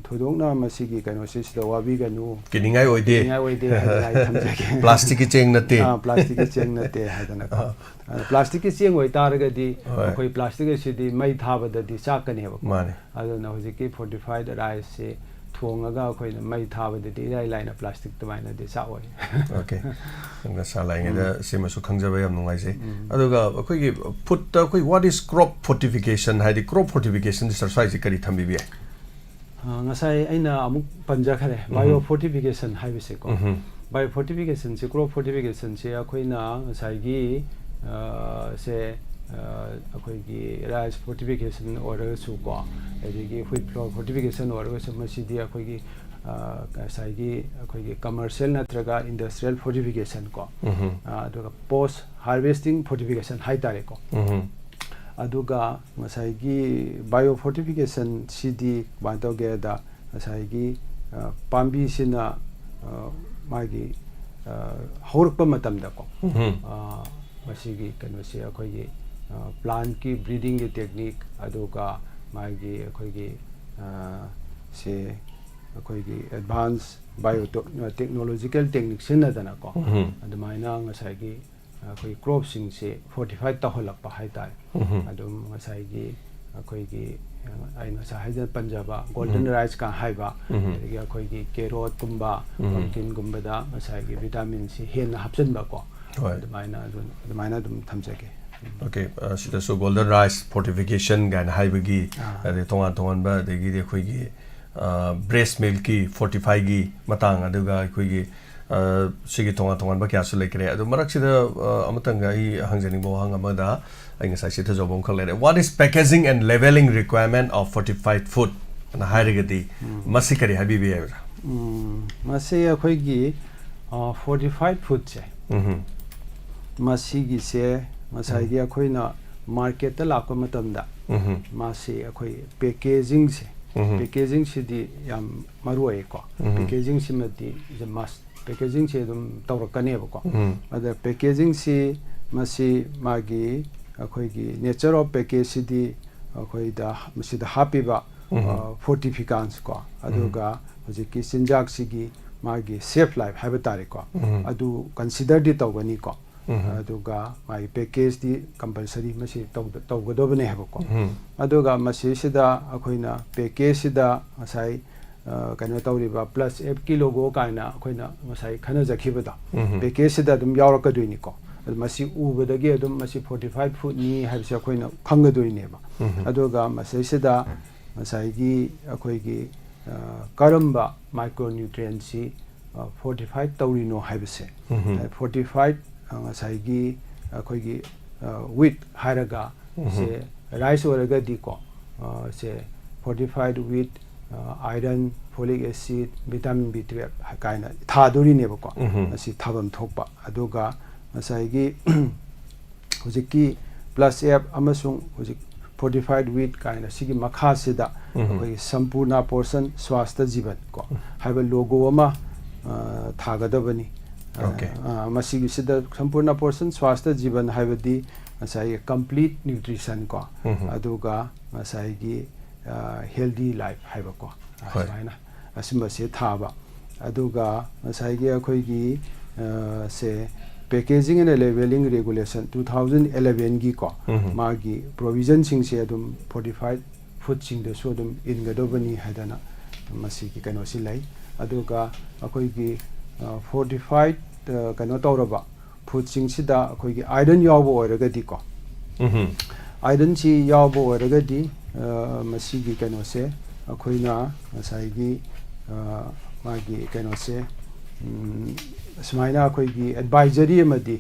ꯊꯣꯏꯗꯣꯛꯅ ꯃꯁꯤꯒꯤ ꯀꯩꯅꯣꯁꯤꯗ ꯋꯥꯕꯤꯒꯅꯨ ꯀꯤꯅꯤꯡꯉꯥꯏ ꯑꯣꯏꯗꯦ ꯍꯥꯏꯗꯅ ꯑꯩ ꯊꯝꯖꯒꯦ ꯄ꯭ꯂꯥꯁꯇꯤꯛꯀꯤ ꯆꯦꯡ ꯅꯠꯇꯦ ꯄ꯭ꯂꯥꯁꯇꯤꯛꯀꯤ ꯆꯦꯡ ꯅꯠꯇꯦ ꯍꯥꯏꯗꯅꯀꯣ ꯄ꯭ꯂꯥꯁꯇꯤꯛꯀꯤ ꯆꯦꯡ ꯑꯣꯏꯇꯥꯔꯒꯗꯤ ꯑꯩꯈꯣꯏ ꯄ꯭ꯂꯥꯁꯇꯤꯛ ꯑꯁꯤꯗꯤ ꯃꯩ ꯊꯥꯕꯗꯗꯤ ꯆꯥꯛꯀꯅꯦꯕꯀꯣ ꯑꯗꯨꯅ ꯍꯧꯖꯤꯛꯀꯤ ꯐꯣꯔꯇꯤꯐꯥꯏഡ് ꯔꯥꯏꯁꯁꯤ ꯊꯣꯡꯉꯒ ꯑꯩꯈꯣꯏꯅ ꯃꯩ ꯊꯥꯕꯗꯗꯤ ꯏꯔꯥꯏ ꯂꯥꯏꯅ ꯄ꯭ꯂꯥꯁꯇꯤꯛ ꯑꯗꯨꯃꯥꯏꯅꯗꯤ ꯆꯥꯛꯑꯣꯏ ꯑꯣꯀꯦ ꯅꯪꯅ ꯁꯥꯂꯥꯏꯉꯩꯗ ꯁꯤꯃꯁꯨ ꯈꯪꯖꯕ ꯌꯥꯝ ꯅꯨꯡꯉꯥꯏꯖꯩ ꯑꯗꯨꯒ ꯑꯩꯈꯣꯏꯒꯤ ꯐꯨꯗꯇ ꯑꯩꯈꯣꯏ ꯋꯥꯠ ꯏꯁ ꯀ꯭ꯔꯣꯞ ꯐꯣꯔꯇꯤꯐꯤꯀꯦꯁꯟ ꯍꯥꯏꯗꯤ ꯀ꯭ꯔꯣꯞ ꯐꯣꯔꯇꯤꯐꯤꯀꯦꯁꯟ ꯁꯔ ꯁ꯭ꯋꯥꯏꯁꯦ ꯀꯔꯤ ꯊꯝꯕꯤꯕ ꯌꯥꯏ ꯉꯁꯥꯏ ꯑꯩꯅ ꯑꯃꯨꯛ ꯄꯟꯖꯈ꯭ꯔꯦ ꯕꯥꯏꯑꯣ ꯐꯣꯔꯇꯤꯐꯤꯀꯦꯁꯟ ꯍꯥꯏꯕꯁꯦꯀꯣ ꯕꯥꯏꯑꯣ ꯐꯣꯔꯇꯤꯐꯤꯀꯦꯁꯟꯁꯤ ꯀ꯭ꯔꯣꯞ ꯐꯣꯔꯇꯤꯐꯤꯀꯦꯁꯟꯁꯤ ꯑꯩꯈꯣꯏꯅ ꯉꯁꯥꯏꯒꯤ ꯁꯦ ꯑꯩꯈꯣꯏꯒꯤ ꯔꯥꯏꯁ ꯐꯣꯔꯇꯤꯐꯤꯀꯦꯁꯟ ꯑꯣꯏꯔꯒꯁꯨ ꯀꯣ ꯑꯗꯒꯤ ꯋꯤꯠ ꯐ꯭ꯂꯣꯔ ꯐꯣꯔꯇꯤꯐꯤꯀꯦꯁꯟ ꯑꯣꯏꯔꯒꯁꯨ ꯃꯁꯤꯗꯤ ꯑꯩꯈꯣꯏꯒꯤ ꯉꯁꯥꯏꯒꯤ ꯑꯩꯈꯣꯏꯒꯤ ꯀꯃꯔꯁꯤꯌꯦꯜ ꯅꯠꯇ꯭ꯔꯒ ꯏꯟꯗꯁꯇ꯭ꯔꯤꯌꯦꯜ ꯐꯣꯔꯇꯤꯐꯤꯀꯦꯁꯟ ꯀꯣ ꯑꯗꯨꯒ ꯄꯣꯁ ꯍꯥꯔꯚꯦꯁꯇꯤꯡ ꯐꯣꯔꯇꯤꯐꯤꯀꯦꯁꯟ ꯍꯥꯏꯇꯥꯔꯦꯀꯣ ꯑꯗꯨꯒ ꯉꯁꯥꯏꯒꯤ ꯕꯥꯏꯑꯣ ꯐꯣꯔꯇꯤꯐꯤꯀꯦꯁꯟꯁꯤꯗꯤ ꯀꯃꯥꯏꯅ ꯇꯧꯒꯦꯗ ꯉꯁꯥꯏꯒꯤ ꯄꯥꯝꯕꯤꯁꯤꯅ ꯃꯥꯒꯤ ꯍꯧꯔꯛꯄ ꯃꯇꯝꯗꯀꯣ ꯃꯁꯤꯒꯤ ꯀꯩꯅꯣꯁꯤ ꯑꯩꯈꯣꯏꯒꯤ ꯄ꯭ꯂꯥꯟꯠꯀꯤ ꯕ꯭ꯔꯤꯗꯤꯡꯒꯤ ꯇꯦꯛꯅꯤꯛ ꯑꯗꯨꯒ ꯃꯥꯒꯤ ꯑꯩꯈꯣꯏꯒꯤ ꯁꯦ ꯑꯩꯈꯣꯏꯒꯤ ꯑꯦꯗꯚꯥꯟꯁ ꯕꯥꯏꯑꯣ ꯇꯦꯛꯅꯣꯂꯣꯖꯤꯀꯦꯜ ꯇꯦꯛꯅꯤꯛ ꯁꯤꯖꯤꯟꯅꯗꯅꯀꯣ ꯑꯗꯨꯃꯥꯏꯅ ꯉꯁꯥꯏꯒꯤ ꯑꯩꯈꯣꯏ ꯀ꯭ꯔꯣꯞꯁꯤꯡꯁꯤ ꯐꯣꯔꯇꯤꯐꯥꯏꯠ ꯇꯧꯍꯜꯂꯛꯄ ꯍꯥꯏꯇꯥꯔꯦ ꯑꯗꯨꯝ ꯉꯁꯥꯏꯒꯤ ꯑꯩꯈꯣꯏꯒꯤ ꯑꯩꯅ ꯉꯁꯥꯏ ꯍꯥꯏꯖ ꯄꯟꯖꯕ ꯒꯣꯜꯗꯟ ꯔꯥꯏꯁꯀ ꯍꯥꯏꯕ ꯑꯗꯒꯤ ꯑꯩꯈꯣꯏꯒꯤ ꯀꯦꯔꯣꯠꯀꯨꯝꯕ ꯄꯝꯀꯤꯟꯒꯨꯝꯕꯗ ꯉꯁꯥꯏꯒꯤ ꯚꯤꯇꯥꯃꯤꯟꯁꯤ ꯍꯦꯟꯅ ꯍꯥꯞꯆꯤꯟꯕꯀꯣ ꯑꯗꯨꯃꯥꯏꯅ ꯑꯗꯨꯝ ꯊꯝꯖꯒꯦ ꯑꯣꯀꯦ ꯁꯤꯗꯁꯨ ꯒꯣꯜꯗꯟ ꯔꯥꯏꯁ ꯐꯣꯔꯇꯤꯐꯤꯀꯦꯁꯟ ꯀꯥꯏꯅ ꯍꯥꯏꯕꯒꯤ ꯑꯗꯩ ꯇꯣꯉꯥꯟ ꯇꯣꯉꯥꯟꯕ ꯑꯗꯒꯤꯗꯤ ꯑꯩꯈꯣꯏꯒꯤ ꯕ꯭ꯔꯦꯁ ꯃꯤꯜꯛꯀꯤ ꯐꯣꯔꯇꯤꯐꯥꯏꯒꯤ ꯃꯇꯥꯡ ꯑꯗꯨꯒ ꯑꯩꯈꯣꯏꯒꯤ ꯁꯤꯒꯤ ꯇꯣꯉꯥꯟ ꯇꯣꯉꯥꯟꯕ ꯀꯌꯥꯁꯨ ꯂꯩꯈ꯭ꯔꯦ ꯑꯗꯨ ꯃꯔꯛꯁꯤꯗ ꯑꯃꯇꯪꯒ ꯑꯩ ꯍꯪꯖꯅꯤꯡꯕ ꯋꯥꯍꯪ ꯑꯃꯗ ꯑꯩ ꯉꯁꯥꯏ ꯁꯤꯊꯖꯧꯕ ꯑꯃꯈꯛ ꯂꯩꯔꯦ what is packaging and labelling requirement of fortified food ꯑꯅ ꯍꯥꯏꯔꯒꯗꯤ ꯃꯁꯤ ꯀꯔꯤ ꯍꯥꯏꯕꯤꯕ ꯌꯥꯏꯕ꯭ꯔꯥ ꯃꯁꯤ ꯑꯩꯈꯣꯏꯒꯤ ꯐꯣꯔꯇꯤꯐꯥꯏꯠ ꯐꯨꯗꯁꯦ ꯃꯁꯤꯒꯤꯁꯦ ꯉꯁꯥꯏꯒꯤ ꯑꯩꯈꯣꯏꯅ ꯃꯥꯔꯀꯦꯠꯇ ꯂꯥꯛꯄ ꯃꯇꯝꯗ ꯃꯥꯁꯤ ꯑꯩꯈꯣꯏ ꯄꯦꯀꯦꯖꯤꯡꯁꯦ ꯄꯦꯀꯦꯖꯤꯡꯁꯤꯗꯤ ꯌꯥꯝ ꯃꯔꯨ ꯑꯣꯏꯀꯣ ꯄꯦꯀꯦꯖꯤꯡꯁꯤꯃꯗꯤ ꯃꯁ ꯄꯦꯀꯦꯖꯤꯡꯁꯤ ꯑꯗꯨꯝ ꯇꯧꯔꯛꯀꯅꯦꯕꯀꯣ ꯑꯗ ꯄꯦꯀꯦꯖꯤꯡꯁꯤ ꯃꯁꯤ ꯃꯥꯒꯤ ꯑꯩꯈꯣꯏꯒꯤ ꯅꯦꯆꯔ ꯑꯣꯐ ꯄꯦꯀꯦꯖꯁꯤꯗꯤ ꯑꯩꯈꯣꯏꯗ ꯃꯁꯤꯗ ꯍꯥꯞꯄꯤꯕ ꯐꯣꯔꯇꯤꯐꯤꯀꯥꯟꯁ ꯀꯣ ꯑꯗꯨꯒ ꯍꯧꯖꯤꯛꯀꯤ ꯆꯤꯟꯖꯥꯛꯁꯤꯒꯤ ꯃꯥꯒꯤ ꯁꯦꯐ ꯂꯥꯏꯐ ꯍꯥꯏꯕ ꯇꯥꯔꯦꯀꯣ ꯑꯗꯨ ꯀꯟꯁꯤꯗꯔꯗꯤ ꯇꯧꯒꯅꯤꯀꯣ ꯑꯗꯨꯒ ꯃꯥꯒꯤ ꯄꯦꯀꯦꯖꯇꯤ ꯀꯝꯄꯜꯁꯔꯤ ꯃꯁꯤ ꯇꯧꯒꯗꯕꯅꯦ ꯍꯥꯏꯕꯀꯣ ꯑꯗꯨꯒ ꯃꯁꯤꯁꯤꯗ ꯑꯩꯈꯣꯏꯅ ꯄꯦꯀꯦꯖꯁꯤꯗ ꯉꯁꯥꯏ ꯀꯩꯅꯣ ꯇꯧꯔꯤꯕ ꯄ꯭ꯂꯁ ꯑꯦꯞꯀꯤ ꯂꯣꯒꯣ ꯀꯥꯏꯅ ꯑꯩꯈꯣꯏꯅ ꯉꯁꯥꯏ ꯈꯟꯅꯖꯈꯤꯕꯗꯣ ꯄꯦꯀꯦꯖꯁꯤꯗ ꯑꯗum ꯌꯥꯎꯔꯛꯀꯗꯣꯏꯅꯤꯀꯣ ꯑꯗꯨ ꯃꯁꯤ ꯎꯕꯗꯒꯤ ꯑꯗꯨꯝ ꯃꯁꯤ ꯐꯣꯔꯇꯤꯐꯥꯏꯠ ꯐꯨꯗꯅꯤ ꯍꯥꯏꯕꯁꯤ ꯑꯩꯈꯣꯏꯅ ꯈꯪꯒꯗꯣꯏꯅꯦꯕ ꯑꯗꯨꯒ ꯃꯁꯤꯁꯤꯗ ꯉꯁꯥꯏꯒꯤ ꯑꯩꯈꯣꯏꯒꯤ ꯀꯔꯝꯕ ꯃꯥꯏꯀ꯭ꯔꯣꯅ꯭ꯌꯨꯇ꯭ꯔꯤꯌꯦꯟꯁꯤ ꯐꯣꯔꯇꯤꯐꯥꯏꯠ ꯇꯧꯔꯤꯅꯣ ꯍꯥꯏꯕꯁꯦ ꯐꯣꯔꯇꯤꯐꯥꯏꯠ ꯉꯁꯥꯏꯒꯤ ꯑꯩꯈꯣꯏꯒꯤ ꯋꯤꯠ ꯍꯥꯏꯔꯒ ꯁꯦ ꯔꯥꯏꯁ ꯑꯣꯏꯔꯒꯗꯤꯀꯣ ꯁꯦ fortified wheat iron folic acid vitamin B12 ꯀꯥꯏꯅ ꯊꯥꯗꯣꯔꯤꯅꯦꯕꯀꯣ ꯃꯁꯤ ꯊꯥꯐꯝ ꯊꯣꯛꯄ ꯑꯗꯨꯒ ꯉꯁꯥꯏꯒꯤ ꯍꯧꯖꯤꯛꯀꯤ ꯄ꯭ꯂꯁ ꯑꯦꯞ ꯑꯃꯁꯨꯡ ꯍꯧꯖꯤꯛ ꯐꯣꯔꯇꯤꯐꯥꯏꯠ ꯋꯤꯠ ꯀꯥꯏꯅ ꯁꯤꯒꯤ ꯃꯈꯥꯁꯤꯗ ꯑꯩꯈꯣꯏꯒꯤ ꯁꯝꯄꯨꯔꯅ ꯄꯣꯔꯁꯟ ꯁ꯭ꯋꯥꯁꯇ ꯖꯤꯕꯟ ꯀꯣ ꯍꯥꯏꯕ ꯂꯣꯒꯣ ꯑꯃ ꯊꯥꯒꯗꯕꯅꯤ ꯃꯁꯤꯒꯤꯁꯤꯗ ꯁꯝꯄꯨꯔꯅ ꯄꯣꯔꯁꯟ ꯁ꯭ꯋꯥꯁꯇ ꯖꯤꯕꯟ ꯍꯥꯏꯕꯗꯤ masai complete nutrition ko aduga masai gi healthy life haiba ko asmaina asimba se thaba aduga masai gi akhoi gi se packaging and labeling regulation 2011 gi ko magi provision sing se adum fortified food sing de so adum ingadobani hadana masi gi kano si lai aduga akhoi gi fortified kano tawraba food sing sida akhoi gi iron yawbo oragadi ko iron si yawbo oragadi masi gi kano se akhoi na masai gi magi kano se smaina akhoi gi advisory amadi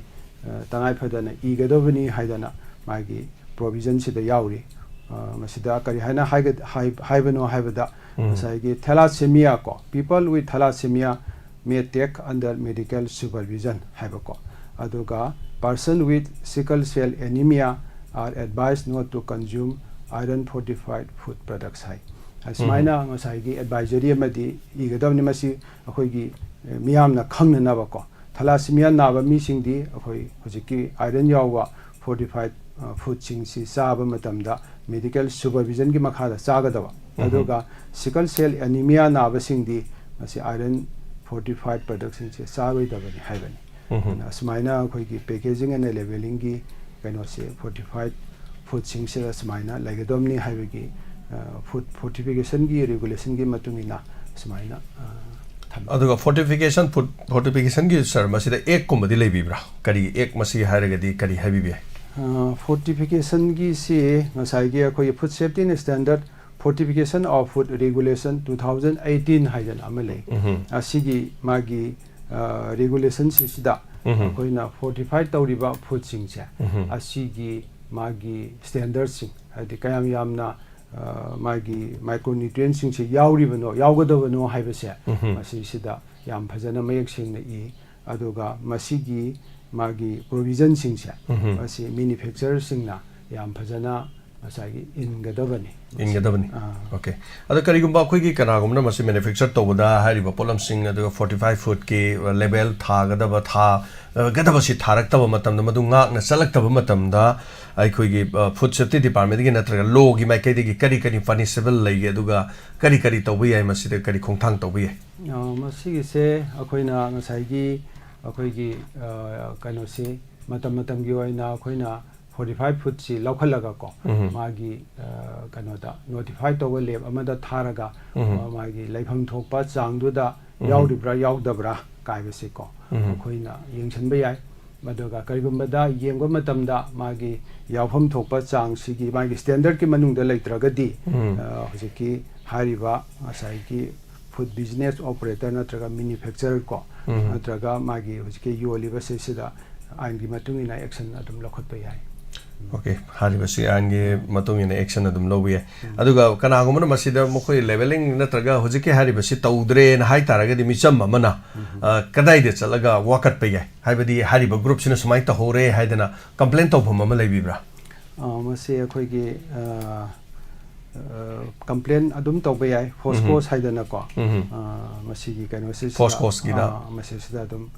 tangai phadana igadobani haidana magi provision sida yawri masida kari haina haibano haibada masai gi thalassemia ko people with thalassemia may take under medical supervision haibako aduga person with sickle cell anemia are advised not to consume iron fortified food products hai asmaina masai gi advisory amadi igadobani masi akhoi gi miyamna khangna nabako thalassemia naba mi singdi akhoi hojiki iron yawa fortified food sing si saba matamda medical supervision gi makhada chagadaba aduga sickle cell anemia naba singdi masi iron fortified products sing se charoidabani haibani asmaina akhoi gi packaging and labeling gi kaino se fortified food sing se asmaina laigadomni haibagi food fortification gi regulation gi matungina asmaina aduga fortification food fortification gi sir masida ek kumadi leibibra kari ek masi haragadi kari habibi fortification gi se ngasai gi akhoi food safety and standard fortification of food regulation 2018 haidan amale asigi magi regulation sida akoina fortified tawriba food sing se asigi magi standards sing adi kayam yamna magi micronutrient sing se yauribano yaugadabano haibase masi sida yam phajana mayek sing na I aduga masigi magi provision sing se masi manufacturer sing na yam phajana masagi ingadabani okay adu karigumba akhoi gi kanagumna masi manufacture tobada hariba polam sing adu 45 foot ke level thagadaba tha gadaba si tharaktaba matamda madu ngak na salaktaba matamda akhoi gi food safety department gi natraga law gi maikei gi kari punishable lege aduga kari tobi ai masi de kari khongthang tobi masi gi se akhoina ngasai gi akhoi gi kano se matam gi oina akhoina 45 foot si laukalaga ko magi kanoda notify to lab amada tharaga magi laifam thokpa changduda yaudibra yaudabra kaibase ko khoina yengchanba yai madoga karigumbada yengba matamda magi yaufam thokpa chang sigi magi standard ki manungda leitragadi hojiki hariba asai ki food business operator natraga manufacturer ko natraga magi hojiki yoliba sesida aingi matungina action adum lokhotpa yai okay haribasi ange matungina action adum lobiye aduga kanagumna masida mokoi leveling natraga hojiki haribasi tawdre na hai taraga di micham mana kadai de chalaga wakat pe yai haibadi hariba group sina sumai ta hore haidana complaint tawbam ma leibibra mase akhoi gi complaint adum tawba yai force course haidana ko masigi kaino se force course gi da mase sida adum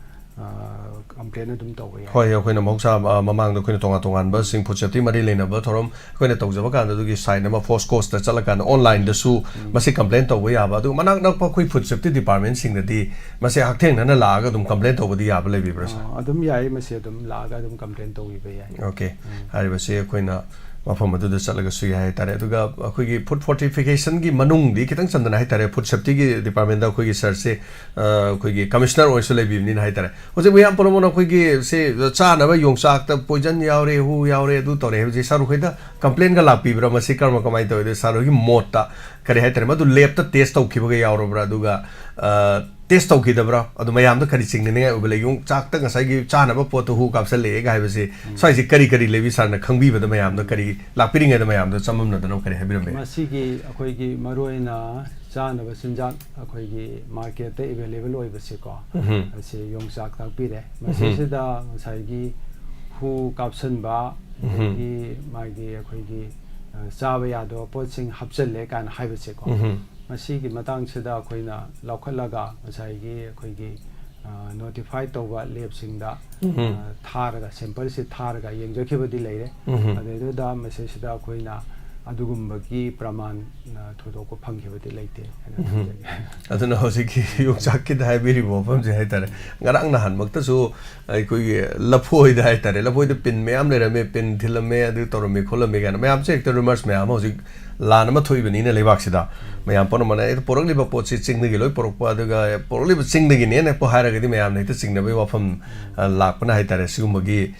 complaint adum tawba yai hoi akoina moksa mamang da koina tongan ba sing food safety mari lena ba thorom koina tawjaba kan da gi sign ma force course da chalakan online da su masi complaint tawba ya ba du manak nak pa koi food safety department sing da di masi haktheng na la ga dum complaint tawba di ya ba lebi bra adum yai masi adum la ga adum complaint tawbi ba yai okay hari ba se koina mafam adu da chalaga su ya tare aduga akoi gi food fortification gi manung di kitang chandana hai tare food safety gi department da akoi gi sir se akoi gi commissioner oiso lebi ni hai tare hoje we am promo akoi gi se cha na ba yongsak ta poison yaure hu yaure du tore he je saru khoida complaint ga lapi bra masi karma kamai to de saru gi mota kare hai tare madu lab ta test tau khiba ga yauro bra aduga test tau khidabra adu mayam da kari chingni ngai ubele yung chak ta ngasai gi cha na ba pot hu kapsal le ga hai se sai ji kari lebi sar na khangbi ba da mayam da kari lakpiring ga da mayam da chamam na da no kari habiram be masi gi akoi gi maroina cha na ba sinjak akoi gi market te available oi ba se ko ase yung chak tak pi re masi se da sai gi hu kapsan ba gi ma gi akoi gi cha ba ya do pot sing hapsal le kan hai ba se ko masigi matang sida koina laukalaga masai gi koi gi notify tauba labsingda tharaga sample se tharaga yengjakhibadi leire adeduda message da koina adugumbagi praman thodoko phangkhibadi leite aduna hosiki yokchakki dai biri bofam je haitare ngarang na han makta su koi lapoi dai tare lapoi de pin meam le rame pin thilame adu torome kholame gan meam se ekta rumors meam hosik lan ma thoi bani ne lebak sida meam pon mana et porok liba pot se ching de loi porok pa aduga porok liba ching de ne po haira gadi meam ne ta ching na be wafam lakpana haitare sigumagi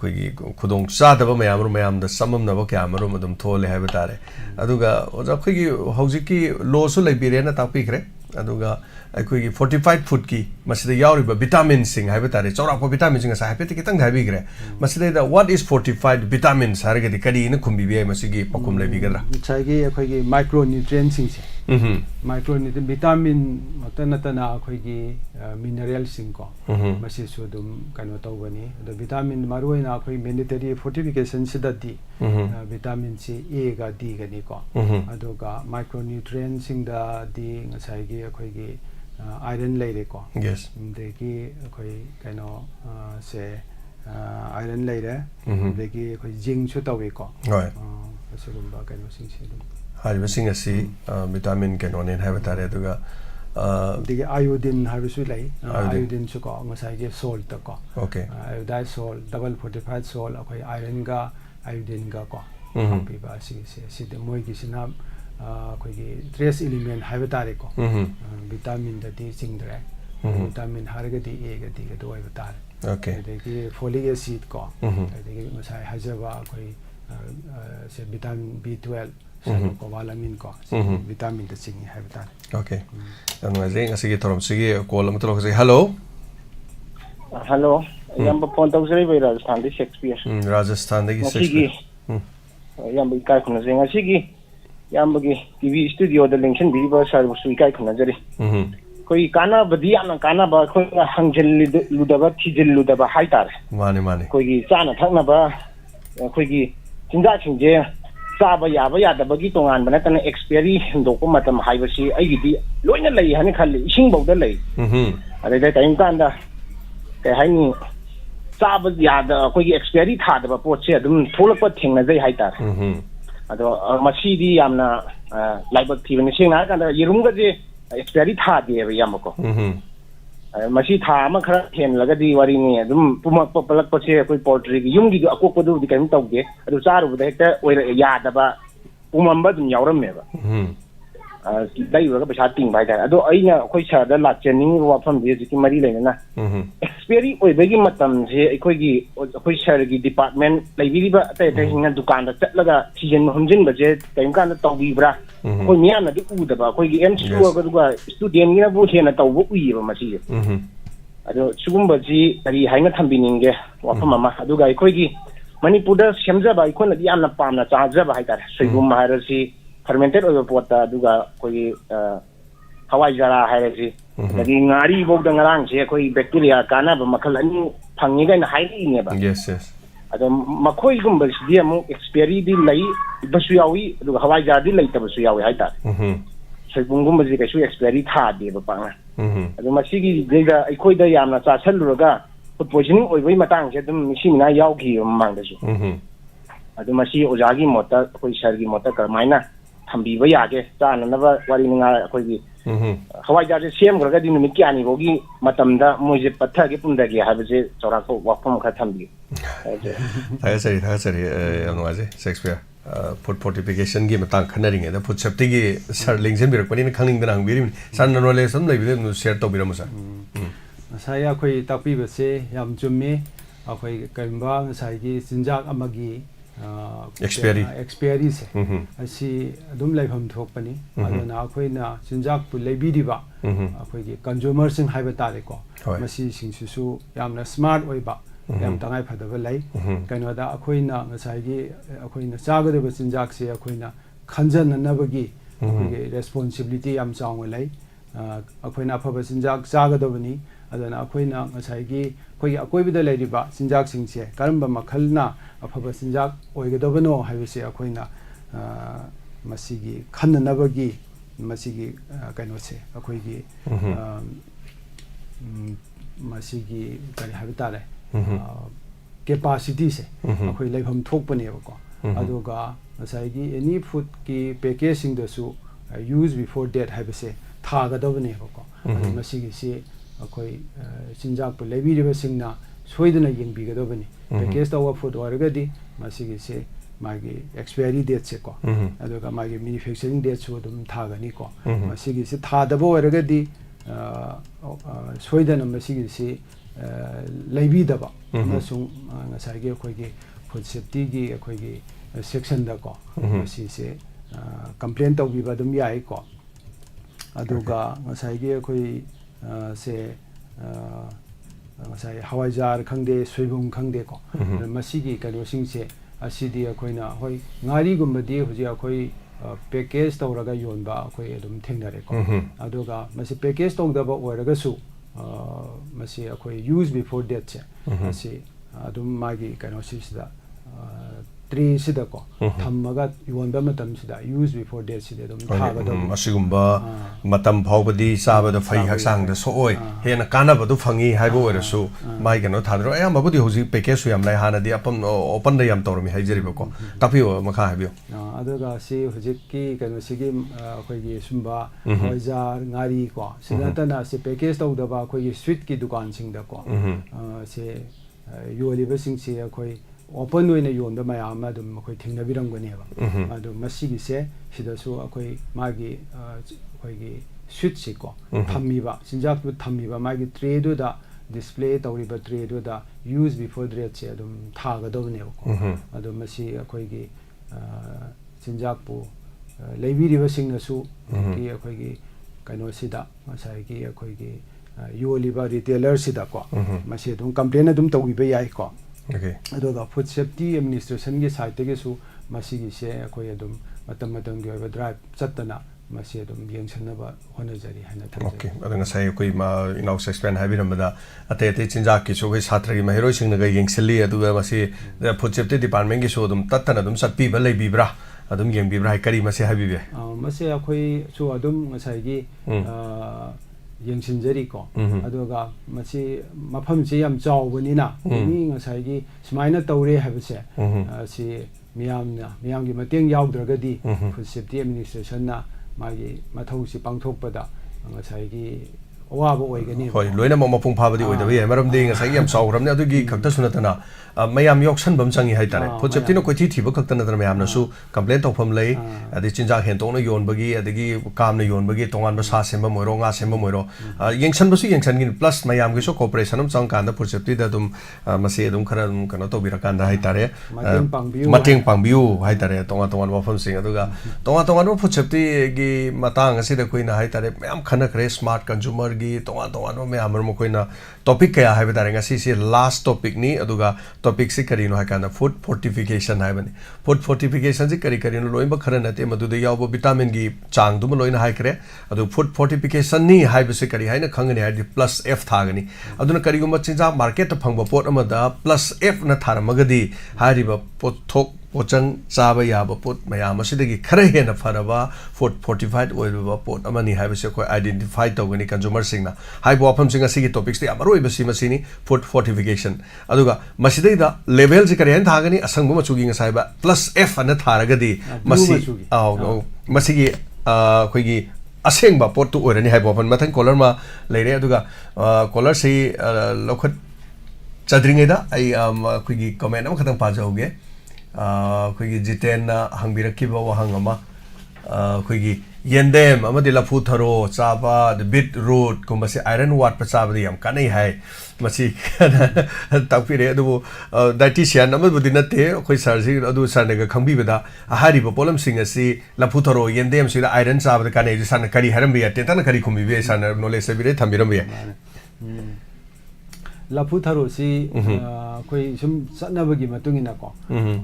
koi khudong cha da ba meam da samam na ba kyamaru madum thole hai batare aduga oja koi hosiki lo su lai bire na ta pikre aduga koi fortified food ki masida yauri ba vitamin sing hai batare chora ko vitamin sing sa happy kitang hai bigre masida da what is fortified vitamins har ga di kadi na khumbi bi masigi pakum lai bigadra chagi koi micronutrient sing se micronutrient vitamin matana koi mineral sing ko masi su dum kano tawani the vitamin maruina koi mandatory fortification sidati vitamin C A ga D ga ni ko aduga micronutrient sing da di ngasai gi koi gi iron leire ko yes de gi koi kano se iron leire de gi koi zinc su tawi ko right asugumba kano sing se dum hari basing asi vitamin kano ne hai batare aduga the iodine harbisu lai iodine su ko ngasai ge salt ko okay iodine salt double fortified salt akoi iron ga iodine ga ko bi ba si de moi gi sina koi gi trace element hai batare ko vitamin da di singdre vitamin har ga di A ga di ga doi batare okay de gi folic acid ko de gi ngasai hajaba koi se vitamin B12 ko vitamin ko vitamin da sing hai batare okay anwazing asigi thorom sigi call am tolo say hello hello yamba phone tawsari bai Rajasthan di Shakespeare Rajasthan di Shakespeare yamba kai khuna zenga sigi yamba gi TV studio da lengchen bi ba sar su kai khuna jari koi kana badi ana kana ba khoi hangjel ludaba thijel ludaba haitar mane koi gi chana thakna ba koi gi chinja chingje saba yaba yadabagi tongan bana tan expiry doko matam haibasi aigidi loina lei hani khalli ising bawda lei ade da time kanda kai haini saba yada koi expiry tha da pot se adum tholakpa thengna jai haitar ado masidi yamna laibak thibani singna kanda yirum ga je expiry tha de yamako masi tha ma khara hen lagadi wari ni adum puma palak pa se koi poultry gi yum gi akok podu di kaim tawge adu charu da hekta oira ya da ba umamba dum yawram me ba dai wa ga pesa ting bai da ado aina koi sa da la chening wa pham di ji mari le na expiry oi bagi matam se koi gi koi sar gi department lai bi ba ta ta hinga dukan da chat laga season humjin ba je kaim kan da tawbi bra koi miya na di u da ba koi gi MCU ga du ga student ni na bu he na tawbu ui ba masi ado sugumba ji ari hainga thambininge wafam ama aduga ikoi gi manipurda semja ba ikon di amna pamna chaja ba haitar soigum harasi fermented oil pota aduga koi hawai jara hairasi dagi ngari bok da ngarang je koi bacteria kana ba makhal ani phangi ga na hairi ne ba yes ado makhoi gumba dia mo expiry di lai basu yawi aduga hawai jara di lai ta basu yawi haitar soigum gumba ji kai su expiry tha de ba pa adu masigi dega ikoi da yamna cha chaluraga food poisoning oi bai matang je dum misina yaugi mang da su adu masi ojagi mota koi sargi mota karmaina thambi ba yage chana na ba wari nga koi gi hawai jar je sem graga di numit kyani bogi matamda moje patha ge punda ge ha je chora ko wafam kha thambi tha sari anwaje Shakespeare food fortification gi matang khanaring da food safety gi sar lingsen birak pani khangning da ang birim san knowledge sam lai bi share to biram sa saya koi tapi base yam chummi akoi kaimba sai gi sinjak amagi expiry se asi adum laifam thokpani aduna akoi na sinjak pu leibidi ba akoi gi consumer sing haiba tare ko masi sing su yamna smart oi ba yam tangai phadaba lai kaino da akoi na ngasai gi akoi na chaga de sinjak se akoi na khanjan na bagi responsibility yam chaung lai akoi na phaba sinjak chaga dobani adana akoi na ngasai gi koi akoi bida lai riba sinjak sing se karamba makhal na afaba sinjak oigadobano haibise akoi na masigi khanna nabagi masigi kaino se akoi gi masigi kari habitare capacity se akhoi laifam thokpane ba ko aduga masagi any food ki packaging da su use before date habise thaga dabne ba ko masigi se akhoi chinjak pu lebi riba singna soidana yengbi ga dabne package tawa food warga di masigi se magi expiry date se ko aduga magi manufacturing date su dum thaga ni ko masigi se thada ba warga di soidana masigi se lebi daba amasung ngasai akhoi gi food safety gi akhoi gi section da ko masi se complaint tawbi ba dum yai ko aduga ngasai gi akhoi se ngasai hawaijar khangde soibum khangde ko masi gi kano sing se asidi akhoina hoi ngari gumbadi huji akhoi package tawraga yonba akhoi adum thengnare ko aduga masi package tawdaba oiraga su masi akhoi use before date se masi adum magi kano sida three sida ko thammaga yonba matam sida use before date sida dum thaga da asigumba matam phawbadi sabada phai haksang da so oi hena kana badu phangi haibo orasu mai gano thadro ayam babudi hoji package su yam lai hana di apam open da yam tawrami haijeri ba ko tapio makha habio aduga si hojiki kano sigi khoi gi sumba hoijar ngari ko sida tana si package tawda ba khoi gi street ki dukan sing da ko se yoli ba sing si khoi open way na yonda mayam adum khoi thingna biramgani ba adu masigi se sida su khoi magi khoi gi switch si ko thammi ba sinjak bu thammi ba magi tray do da display tawri ba tray do da use before date se adum thaga do ne ko adu masi khoi gi sinjak bu leibi ri ba sing na su ki khoi gi kaino sida masai ki khoi gi yoli ba retailer sida ko masi dum complaint adum tawi ba yai ko okay adoga food safety administration gi side te su masigi se khoi adum matam gi ba drive chatana masi adum yengsanna ba honajari hana thang okay adanga sai koi ma inau expand habiramada ate chinja ki so koi satra gi mahero sing na ga yengsali aduga masi food safety department gi so adum tatana adum satpi ba leibi bra adum yengbi bra kari masi habibe masi akhoi so adum ngasai gi yengsinjari ko aduga masi mafam se yam chawbani na ni ngasai gi smaina tawre habse si miyam gi mateng yaudragadi food safety administration na magi mathau si pangthokpada ngasai gi awaba oigani hoi loina mapung phabadi oidabe maram de ngasai yam chawramne adugi khakta sunatana mayam yoksan bam changi haitare food safety no koithi thiba khakta na mayam na su complaint tawpham lei adi chinja hen tong na yon bagi adigi kam na yon bagi tongan ba sa semba moiro nga semba moiro yengsan basu yengsan gin plus mayam gi so cooperation am chang kan da food safety da dum masi dum khara dum kana to bira kan da haitare mateng pangbiu haitare tongan wafam sing aduga tongan food safety gi matang asi da koina haitare mayam khana khare smart consumer gi tongan mayam mo koina topic kaya haibadare ngasi si last topic ni aduga topic si karino hakana food fortification haibani food fortification si kari no loimba khara nate madu de yaw vitamin gi chang dum loina haikre adu food fortification ni haibase kari haina khangani haidi plus f thagani aduna kari gumba chinja market phangba pot amada plus f na tharamagadi hariba pothok pochang chaba yaba pot mayam asidagi khara hena faraba food fortified oil pot amani haibase ko identify tawgani consumer singna haibo afam singa sigi topics ti amaroi basi masini food fortification aduga masidai da level ji kare han thagani asangbu machugi ngasai ba plus f ana tharagadi masi masigi khoigi asengba pot tu orani haibo afan mathang color ma leire aduga color si lokhat chadringe da ai khoigi comment am khatang pa jauge khoigi jiten na hangbirakkiba wahang ama khoigi yendem amadi lafu tharo chaba the bit root kumba se iron wat pa chaba di yam kanai hai masi takpire adu dietitian amadi natte khoi surgery adu sarne ga khangbi bada ahari ba problem sing asi lafu tharo yendem sida iron chaba da kanai san kari haram bi ate tan kari khumi bi san knowledge bi re thamiram bi lafu tharo si khoi sum satnabagi matungina ko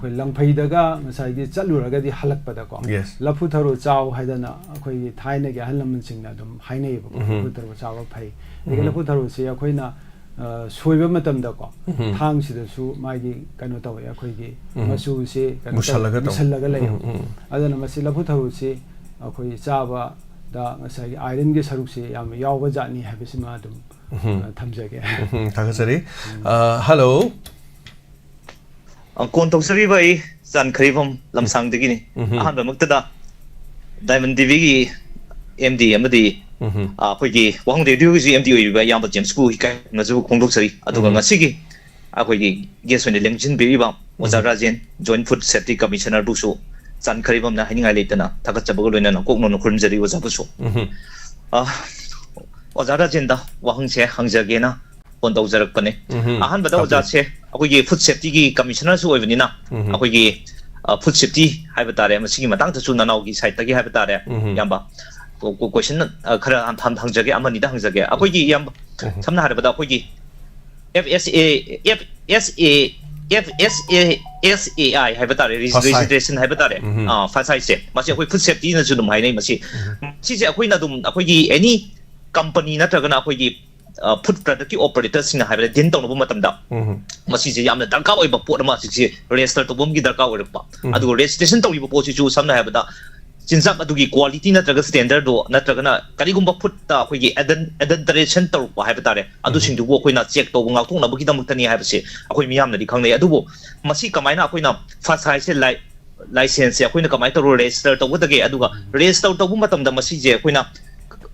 khoi langphaidaga masai gi chaluraga di halakpada ko lafu tharo chaw haidana khoi thaina ge hanlamun singna dum hainai ba lafu tharo chaw phai ege lafu tharo si akhoina soiba matam da ko thang sida su magi kano taw ya khoi gi masu si musalaga lay adana masi lafu tharo si akhoi chaba da masai iron ge saruk si yam yawba jani habisima dum ꯊꯝꯖꯒꯦ ꯊꯥꯒꯠꯆꯔꯤ hello ꯀꯣꯟ ꯇꯧꯖꯔꯤꯕ ꯑꯩ ꯆꯥꯟꯈ꯭ꯔꯤꯕꯝ ꯂꯝꯁꯥꯡꯗꯒꯤꯅꯤ ꯑꯍꯥꯟꯕꯃꯛꯇꯗ diamond ꯇꯤꯚꯤꯒꯤ MD ꯑꯃꯗꯤ ꯑꯩꯈꯣꯏꯒꯤ ꯋꯥꯍꯪ ꯔꯦꯗꯤꯑꯣꯒꯤꯁꯨ MD ꯑꯣꯏꯔꯤꯕ ꯏꯌꯥꯝꯕ ꯖꯦꯝꯁꯄꯨ ꯏꯀꯥꯏꯅꯖꯕ ꯐꯣꯡꯗꯣꯛꯆꯔꯤ ꯑꯗꯨꯒ ꯉꯁꯤꯒꯤ ꯑꯩꯈꯣꯏꯒꯤ ꯒꯦꯁ ꯑꯣꯏꯅ ꯂꯦꯡꯁꯤꯟꯕꯤꯔꯤꯕ ꯑꯣꯖꯥ ꯔꯥꯖꯦꯟ ꯖꯣꯏꯟꯠ ꯐꯨꯗ ꯁꯦꯐꯇꯤ ꯀꯃꯤꯁꯅꯔꯕꯨꯁꯨ ꯆꯥꯟꯈ꯭ꯔꯤꯕꯝꯅ ꯍꯥꯏꯅꯤꯡꯉꯥꯏ ꯂꯩꯇꯅ ꯊꯥꯒꯠꯆꯕꯒ ꯂꯣꯏꯅꯅ ꯀꯣꯛꯅꯅ ꯈꯨꯔꯨꯝꯖꯔꯤ ꯑꯣꯖꯥꯕꯨꯁꯨ ꯑꯣꯖꯥ ꯔꯥꯖꯦꯟꯗ ꯋꯥꯍꯪꯁꯦ ꯍꯪꯖꯒꯦꯅ ꯐꯣꯟ ꯇꯧꯖꯔꯛꯄꯅꯦ ꯑꯍꯥꯟꯕꯗ ꯑꯣꯖꯥꯁꯦ ꯑꯩꯈꯣꯏꯒꯤ ꯐꯨꯗ ꯁꯦꯐꯇꯤꯒꯤ ꯀꯃꯤꯁꯅꯔꯁꯨ ꯑꯣꯏꯕꯅꯤꯅ ꯑꯩꯈꯣꯏꯒꯤ ꯐꯨꯗ ꯁꯦꯐꯇꯤ ꯍꯥꯏꯕ ꯇꯥꯔꯦ ꯃꯁꯤꯒꯤ ꯃꯇꯥꯡꯗꯁꯨ ꯅꯅꯥꯎꯒꯤ ꯁꯥꯏꯠꯇꯒꯤ ꯍꯥꯏꯕ ꯇꯥꯔꯦ ꯏꯌꯥꯝꯕ ꯀꯣꯏꯁꯟ ꯈꯔ ꯍꯪꯖꯒꯦ ꯑꯃꯅꯤꯗ ꯍꯪꯖꯒꯦ ꯑꯩꯈꯣꯏꯒꯤ ꯏꯌꯥꯝꯕ ꯁꯝꯅ ꯍꯥꯏꯔꯕꯗ ꯑꯩꯈꯣꯏꯒꯤ FSAI ꯍꯥꯏꯕ ꯇꯥꯔꯦ ꯔꯦꯖꯤꯁꯇ꯭ꯔꯦꯁꯟ ꯍꯥꯏꯕ ꯇꯥꯔꯦ ꯐꯁꯥꯏꯁꯦ ꯃꯁꯤ ꯑꯩꯈꯣꯏ ꯐꯨꯗ ꯁꯦꯐꯇꯤꯅꯁꯨ ꯑꯗꯨꯝ ꯍꯥꯏꯅꯩ ꯃꯁꯤꯁꯦ ꯑꯩꯈꯣꯏꯅ ꯑꯗꯨꯝ ꯑꯩꯈꯣꯏꯒꯤ ꯑꯦꯅꯤ ꯀꯝꯄꯅꯤ ꯅꯠꯇ꯭ꯔꯒꯅ ꯑꯩꯈꯣꯏꯒꯤ ꯐꯨꯗ ꯄ꯭ꯔꯗꯛꯀꯤ ꯑꯣꯄꯔꯦꯇꯔꯁꯤꯡꯅ ꯍꯥꯏꯕꯗ ꯗꯤꯟ ꯇꯧꯅꯕ ꯃꯇꯝꯗ ꯃꯁꯤꯁꯦ ꯌꯥꯝꯅ ꯗꯔꯀꯥꯔ ꯑꯣꯏꯕ ꯄꯣꯠ ꯑꯃ ꯁꯤꯁꯦ ꯔꯦꯖꯤꯁꯇꯔ ꯇꯧꯕ ꯑꯃꯒꯤ ꯗꯔꯀꯥꯔ ꯑꯣꯏꯔꯛꯄ ꯑꯗꯨꯒ ꯔꯦꯖꯤꯁꯇ꯭ꯔꯦꯁꯟ ꯇꯧꯔꯤꯕ ꯄꯣꯠꯁꯤꯁꯨ ꯁꯝꯅ ꯍꯥꯏꯔꯕꯗ ꯆꯤꯟꯖꯥꯛ ꯑꯗꯨꯒꯤ ꯀ꯭ꯋꯥꯂꯤꯇꯤ ꯅꯠꯇ꯭ꯔꯒ ꯁ꯭ꯇꯦꯟꯗꯔꯗꯣ ꯅꯠꯇ꯭ꯔꯒꯅ ꯀꯔꯤꯒꯨꯝꯕ ꯐꯨꯗꯇ ꯑꯩꯈꯣꯏꯒꯤ ꯑꯦꯗꯜꯇꯔꯦꯁꯟ ꯇꯧꯔꯛꯄ ꯍꯥꯏꯕ ꯇꯥꯔꯦ ꯑꯗꯨꯁꯤꯡꯗꯨꯕꯨ ꯑꯩꯈꯣꯏꯅ ꯆꯦꯛ ꯇꯧꯕ ꯉꯥꯛꯊꯣꯛꯅꯕꯒꯤꯗꯃꯛꯇꯅꯤ ꯍꯥꯏꯕꯁꯦ ꯑꯩꯈꯣꯏ ꯃꯤꯌꯥꯝꯅꯗꯤ ꯈꯪꯅꯩ ꯑꯗꯨꯕꯨ ꯃꯁꯤ ꯀꯃꯥꯏꯅ ꯑꯩꯈꯣꯏꯅ ꯐꯥꯁ ꯍꯥꯏꯁꯦ ꯂꯥꯏꯁꯦꯟꯁꯁꯦ ꯑꯩꯈꯣꯏꯅ ꯀꯃꯥꯏꯅ ꯇꯧꯔ ꯔꯦꯖꯤꯁꯇꯔ ꯇꯧꯒꯗꯒꯦ ꯑꯗꯨꯒ ꯔꯦꯖꯤꯁꯇꯔ ꯇꯧꯕ ꯃꯇꯝꯗ ꯃꯁꯤꯁꯦ ꯑꯩꯈꯣꯏꯅ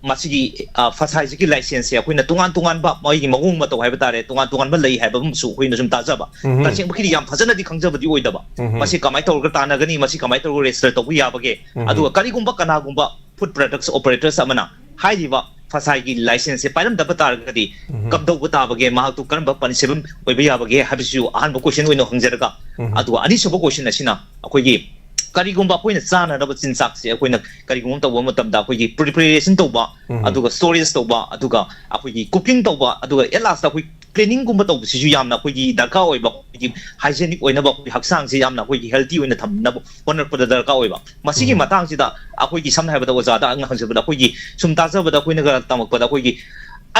ꯃꯁꯤꯒꯤ ꯐꯥꯁ ꯍꯥꯏꯁꯤꯒꯤ ꯂꯥꯏꯁꯦꯟꯁꯁꯦ ꯑꯩꯈꯣꯏꯅ ꯇꯣꯉꯥꯟꯕ ꯃꯣꯏꯒꯤ ꯃꯑꯣꯡ ꯃꯇꯧ ꯍꯥꯏꯕ ꯇꯥꯔꯦ ꯇꯣꯉꯥꯟꯕ ꯂꯩ ꯍꯥꯏꯕ ꯑꯃꯁꯨ ꯑꯩꯈꯣꯏꯅ ꯁꯨꯝ ꯇꯥꯖꯕ ꯇꯁꯦꯡꯕꯒꯤꯗꯤ ꯌꯥꯝ ꯐꯖꯅꯗꯤ ꯈꯪꯖꯕꯗꯤ ꯑꯣꯏꯗꯕ ꯃꯁꯤ ꯀꯃꯥꯏꯅ ꯇꯧꯔꯒ ꯇꯥꯟꯅꯒꯅꯤ ꯃꯁꯤ ꯀꯃꯥꯏꯅ ꯇꯧꯔꯒ ꯔꯦꯖꯤꯁꯇꯔ ꯇꯧꯕ ꯌꯥꯕꯒꯦ ꯑꯗꯨꯒ ꯀꯔꯤꯒꯨꯝꯕ ꯀꯅꯥꯒꯨꯝꯕ ꯐꯨꯗ ꯄ꯭ꯔꯗꯛꯁ ꯑꯣꯄꯔꯦꯇꯔꯁ ꯑꯃꯅ ꯍꯥꯏꯔꯤꯕ ꯐꯁꯥꯏꯒꯤ ꯂꯥꯏꯁꯦꯟꯁꯁꯦ ꯄꯥꯏꯔꯝꯗꯕ ꯇꯥꯔꯒꯗꯤ ꯀꯝꯗꯧꯕ ꯇꯥꯕꯒꯦ ꯃꯍꯥꯛꯇꯨ ꯀꯔꯝꯕ ꯄꯅꯤꯁꯦꯕꯜ ꯑꯣꯏꯕ ꯌꯥꯕꯒꯦ ꯍꯥꯏꯕꯁꯤꯁꯨ ꯑꯍꯥꯟꯕ ꯀꯣꯏꯁꯟ ꯑꯣꯏꯅ ꯍꯪꯖꯔꯒ ꯑꯗꯨꯒ ꯑꯅꯤꯁꯨꯕ ꯀꯣꯏꯁꯟ ꯑꯁꯤꯅ ꯑꯩꯈꯣꯏꯒꯤ ꯀꯔꯤꯒꯨꯝꯕ ꯑꯩꯈꯣꯏꯅ ꯆꯥꯅꯅꯕ ꯆꯤꯟꯖꯥꯛꯁꯦ ꯑꯩꯈꯣꯏꯅ ꯀꯔꯤꯒꯨꯝꯕ ꯇꯧꯕ ꯃꯇꯝꯗ ꯑꯩꯈꯣꯏꯒꯤ ꯄ꯭ꯔꯤꯄꯦꯔꯦꯁꯟ ꯇꯧꯕ ꯑꯗꯨꯒ ꯁ꯭ꯇꯣꯔꯦꯖ ꯇꯧꯕ ꯑꯗꯨꯒ ꯑꯩꯈꯣꯏꯒꯤ ꯀꯨꯀꯤꯡ ꯇꯧꯕ ꯑꯗꯨꯒ ꯑꯦꯠ ꯂꯥꯁꯇ ꯑꯩꯈꯣꯏ ꯀ꯭ꯂꯤꯅꯤꯡꯒꯨꯝꯕ ꯇꯧꯕꯁꯤꯁꯨ ꯌꯥꯝꯅ ꯑꯩꯈꯣꯏꯒꯤ ꯗꯔꯀꯥꯔ ꯑꯣꯏꯕ ꯑꯩꯈꯣꯏꯒꯤ ꯍꯥꯏꯖꯦꯅꯤꯛ ꯑꯣꯏꯅꯕ ꯑꯩꯈꯣꯏꯒꯤ ꯍꯛꯆꯥꯡꯁꯦ ꯌꯥꯝꯅ ꯑꯩꯈꯣꯏꯒꯤ ꯍꯦꯜꯇꯤ ꯑꯣꯏꯅ ꯊꯝꯅꯕ ꯍꯣꯠꯅꯔꯛꯄꯗ ꯗꯔꯀꯥꯔ ꯑꯣꯏꯕ ꯃꯁꯤꯒꯤ ꯃꯇꯥꯡꯁꯤꯗ ꯑꯩꯈꯣꯏꯒꯤ ꯁꯝꯅ ꯍꯥꯏꯔꯕꯗ ꯑꯣꯖꯥꯗ ꯍꯪꯖꯕꯗ ꯑꯩꯈꯣꯏꯒꯤ ꯁꯨꯝ ꯇꯥꯖꯕꯗ ꯑꯩꯈꯣꯏꯅ ꯇꯝꯃꯛꯄꯗ ꯑꯩꯈꯣꯏꯒꯤ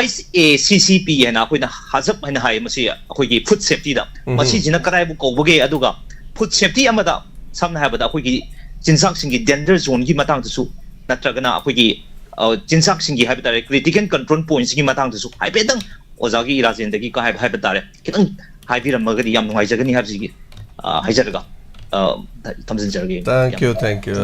ICCP ꯍꯥꯏꯅ ꯑꯩꯈꯣꯏꯅ ꯍꯥꯖꯞ ꯍꯥꯏꯅ ꯍꯥꯏ ꯃꯁꯤ ꯑꯩꯈꯣꯏꯒꯤ ꯐꯨꯗ ꯁꯦꯐꯇꯤꯗ ꯃꯁꯤꯁꯤꯅ ꯀꯗꯥꯏꯕꯨ ꯀꯧꯕꯒꯦ ꯑꯗꯨꯒ ꯐꯨꯗ ꯁꯦꯐꯇꯤ ꯑꯃꯗ ꯁꯝꯅ ꯍꯥꯏꯔꯕꯗ ꯑꯩꯈꯣꯏꯒꯤ ꯆꯤꯟꯖꯥꯛꯁꯤꯡꯒꯤ ꯗꯦꯟꯖꯔ ꯖꯣꯟꯒꯤ ꯃꯇꯥꯡꯗꯁꯨ ꯅꯠꯇ꯭ꯔꯒꯅ ꯑꯩꯈꯣꯏꯒꯤ ꯆꯤꯟꯖꯥꯛꯁꯤꯡꯒꯤ ꯍꯥꯏꯕ ꯇꯥꯔꯦ ꯀ꯭ꯔꯤꯇꯤꯀꯦꯜ ꯀꯟꯇ꯭ꯔꯣꯜ ꯄꯣꯏꯟꯠꯁꯤꯒꯤ ꯃꯇꯥꯡꯗꯁꯨ ꯍꯥꯏꯐꯦꯠꯇꯪ ꯑꯣꯖꯥꯒꯤ ꯔꯥꯖꯦꯟꯗꯒꯤ ꯍꯥꯏꯕ ꯇꯥꯔꯦ ꯈꯤꯇꯪ ꯍꯥꯏꯕꯤꯔꯝꯃꯒꯗꯤ ꯌꯥꯝ ꯅꯨꯡꯉꯥꯏꯖꯒꯅꯤ ꯍꯥꯏꯕꯁꯤꯒꯤ ꯍꯥꯏꯖꯔꯒ ꯊꯝꯖꯤꯟꯖꯔꯒꯦ Thank you.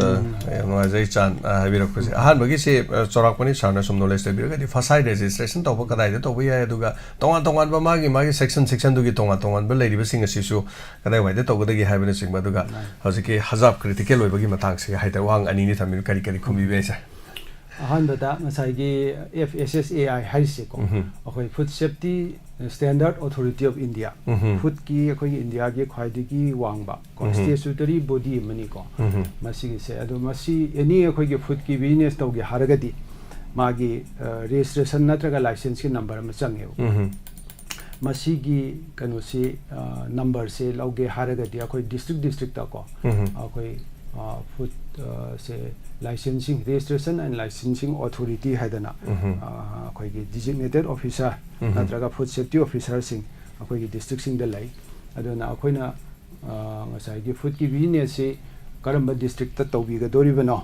ꯅꯨꯡꯉꯥꯏꯖꯩ ꯆꯥꯟ ꯍꯥꯏꯕꯤꯔꯛꯄꯁꯦ ꯑꯍꯥꯟꯕꯒꯤꯁꯤ ꯆꯥꯎꯔꯥꯛꯄꯅꯤ ꯁꯥꯔꯅ ꯁꯨꯝ ꯅꯣꯂꯦꯖ ꯂꯩꯕꯤꯔꯒꯗꯤ ꯐꯁꯥꯏ ꯔꯦꯖꯤꯁꯇ꯭ꯔꯦꯁꯟ ꯇꯧꯕ ꯀꯗꯥꯏꯗ ꯇꯧꯕ ꯌꯥꯏ ꯑꯗꯨꯒ ꯇꯣꯉꯥꯟꯕ ꯃꯥꯒꯤ ꯁꯦꯛꯁꯟꯗꯨꯒꯤ ꯇꯣꯉꯥꯟꯕ ꯂꯩꯔꯤꯕꯁꯤꯡ ꯑꯁꯤꯁꯨ ꯀꯗꯥꯏꯋꯥꯏꯗ ꯇꯧꯒꯗꯒꯦ ꯍꯥꯏꯕꯅꯆꯤꯡꯕ ꯑꯗꯨꯒ ꯍꯧꯖꯤꯛꯀꯤ ꯍꯖꯥꯞ ꯀ꯭ꯔꯤꯇꯤꯀꯦꯜ ꯑꯣꯏꯕꯒꯤ ꯃꯇꯥꯡꯁꯤꯒ ꯍꯥꯏꯇꯥꯔꯦ ꯋꯥꯍꯪ ꯑꯅꯤꯅꯤ ꯊꯝꯕꯤꯌꯨ ꯀꯔꯤ ꯈꯨꯝꯕꯤꯕ ꯌꯥꯏ ꯁꯥꯔ ꯑꯍꯥꯟꯕꯗ ꯉꯁꯥꯏꯒꯤ FSSAI ꯍꯥꯏꯔꯤꯁꯦꯀꯣ ꯑꯩꯈꯣꯏ food safety standard authority of India ꯐꯨꯗꯀꯤ ꯑꯩꯈꯣꯏꯒꯤ ꯏꯟꯗꯤꯌꯥꯒꯤ ꯈ꯭ꯋꯥꯏꯗꯒꯤ ꯋꯥꯡꯕ ꯀꯣ ꯁ꯭ꯇꯦꯆꯨꯇꯔꯤ ꯕꯣꯗꯤ ꯑꯃꯅꯤꯀꯣ ꯃꯁꯤꯒꯤꯁꯦ ꯑꯗꯣ ꯃꯁꯤ ꯑꯦꯅꯤ ꯑꯩꯈꯣꯏꯒꯤ ꯐꯨꯗꯀꯤ ꯕꯤꯖꯤꯅꯦꯁ ꯇꯧꯒꯦ ꯍꯥꯏꯔꯒꯗꯤ ꯃꯥꯒꯤ ꯔꯦꯖꯤꯁꯇ꯭ꯔꯦꯁꯟ ꯅꯠꯇ꯭ꯔꯒ ꯂꯥꯏꯁꯦꯟꯁꯀꯤ ꯅꯝꯕꯔ ꯑꯃ ꯆꯪꯉꯦꯕ ꯃꯁꯤꯒꯤ ꯀꯩꯅꯣꯁꯤ ꯅꯝꯕꯔꯁꯦ ꯂꯧꯒꯦ ꯍꯥꯏꯔꯒꯗꯤ ꯑꯩꯈꯣꯏ ꯗꯤꯁꯇ꯭ꯔꯤꯛꯇꯀꯣ ꯑꯩꯈꯣꯏ ꯐꯨꯗ ꯁꯦ licensing registration and licensing authority ꯍꯥꯏꯗꯅ ꯑꯩꯈꯣꯏꯒꯤ ꯗꯤꯖꯤꯒꯅꯦꯇꯦꯠ ꯑꯣꯐꯤꯁꯥꯔ ꯅꯠꯇ꯭ꯔꯒ ꯐꯨꯗ ꯁꯦꯐꯇꯤ ꯑꯣꯐꯤꯁꯥꯔꯁꯤꯡ ꯑꯩꯈꯣꯏꯒꯤ ꯗꯤꯁꯇ꯭ꯔꯤꯛꯁꯤꯡꯗ ꯂꯩ ꯑꯗꯨꯅ ꯑꯩꯈꯣꯏꯅ ꯉꯁꯥꯏꯒꯤ ꯐꯨꯗꯀꯤ ꯕꯤꯖꯤꯅꯦꯁꯁꯤ ꯀꯔꯝꯕ ꯗꯤꯁꯇ꯭ꯔꯤꯛꯇ ꯇꯧꯕꯤꯒꯗꯧꯔꯤꯕꯅꯣ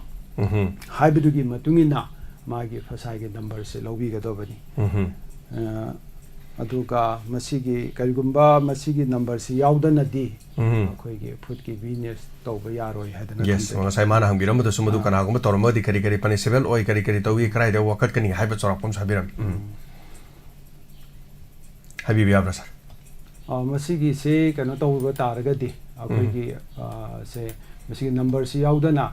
ꯍꯥꯏꯕꯗꯨꯒꯤ ꯃꯇꯨꯡ ꯏꯟꯅ मागी फसाई नंबर से लौबीगदबनी अदुगा मसीगी करिगुंबा मसीगी नंबर से यावदनदी अखोइगे फूड की बिजनेस तौबा यारोय हादना yes ngасai mana hambiram da sumadu kana gumba tormadi kari kari punishable oi kari kari tawi krai da wakat kani haiba chorakpam sabiram habibi abra sir मसीगी से कनो तौबा तारगदी अखोइगे से मसीगी नंबर से यावदना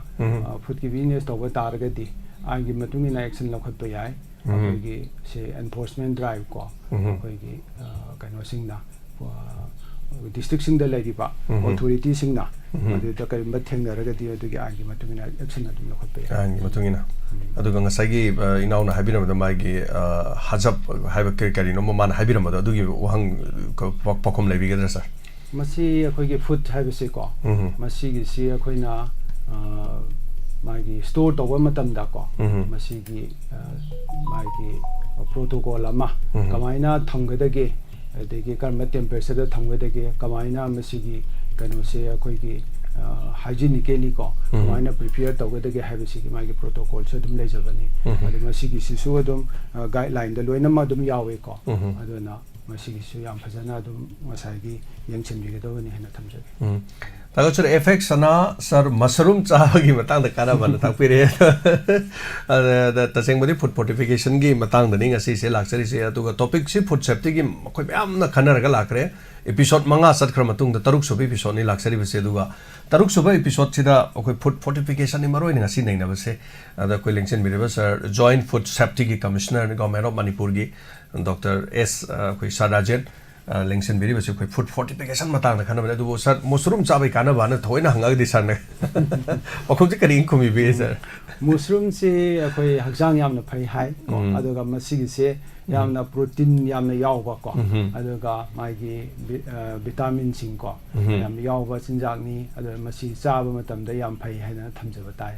food की business तौबा तारगदी आगे मतुंगिना एक्शन लखत याय अखोइगे से एनफोर्समेंट ड्राइव को अखोइगे कनो सिंगना district sing da laiba authority sing na adu ta kari matheng raga di adu gi agi matungina action adu la khotpe agi matungina adu ga ngasai gi inaw na habiram da mai gi hajab haiba kari kari no man habiram da adu gi wahang pakom laibi ga sir masi akhoi gi food haiba se ko masi gi si akhoi na mai gi store to matam da ko masi gi mai gi protocol ama kamaina thamgada ge अदगी कर्म temperature थंगदगे कमाइना मसिगी कनो से अखोइगी hygienic ko maina prepare tawgada ge habisi ki magi protocol se dum lejabani adu masigi sisu adum guideline da loina ma dum yawe ko aduna masigi su yam phajana adum masagi yengchen bi ge dawani hena thamjage ताकि effect सना sir mushroom चाबगी Matang काना बन ताकपिरे तसेंग बदी food fortification की मतंग दनी ngasi se laksari se atuga topic si food safety ki khoi myam na khanaraga lakre episode manga sat khra matung da taruk sobi episode ni laksari bese duga taruk soba episode sida khoi food fortification ni maroi ngasi nei na base ada koi lengchen mireba sir joint food safety ki commissioner ni government of manipur gi dr s khoi S.RAJEN lengsen beri basi khoi food fortification matang na khana bale du sir mushroom chabai kana bana thoina hanga di sar na okhum ji kari khumi be sir mushroom se khoi hakjang yam na phai hai ko aduga masigi se yam na protein yam na yaw ba ko aduga magi vitamin sing ko yam yaw ba chinjak ni adu masi chaba matam da yam phai haina thamjaba tai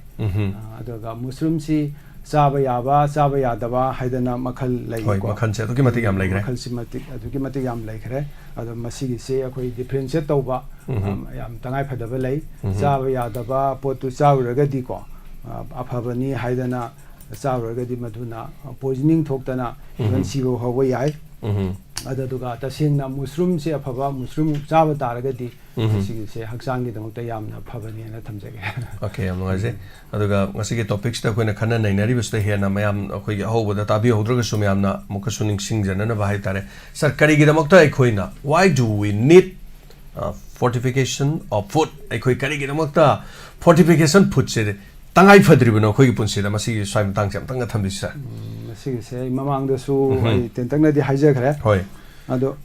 aduga mushroom si chaba yadaba haidana makhal lai ko makhal se to ki matik yam lai gre makhal si matik yam lai gre adu masigi se akhoi differentiate tawba yam tangai phadaba lai chaba yadaba potu chawraga di ko afabani haidana chawraga di maduna poisoning thoktana even sibo hawa yai adaduga tasingna mushroom se afaba mushroom chaba taraga di masigi se haksang gi damukta yamna phabani na thamjage okay am ngase aduga ngasi ge topics ta koina khana nainari basta hena mayam khoi ge hoboda tabi hodroga sumyamna mukha suning singjana na bahai tare sir kari gi damukta khoina why do we need fortification of food khoi kari gi damukta fortification food se tangai phadribano khoi gi punsi da masi swai mtang cham tanga thambi sir masigi se mamang da su tentang na di haija khare hoi ado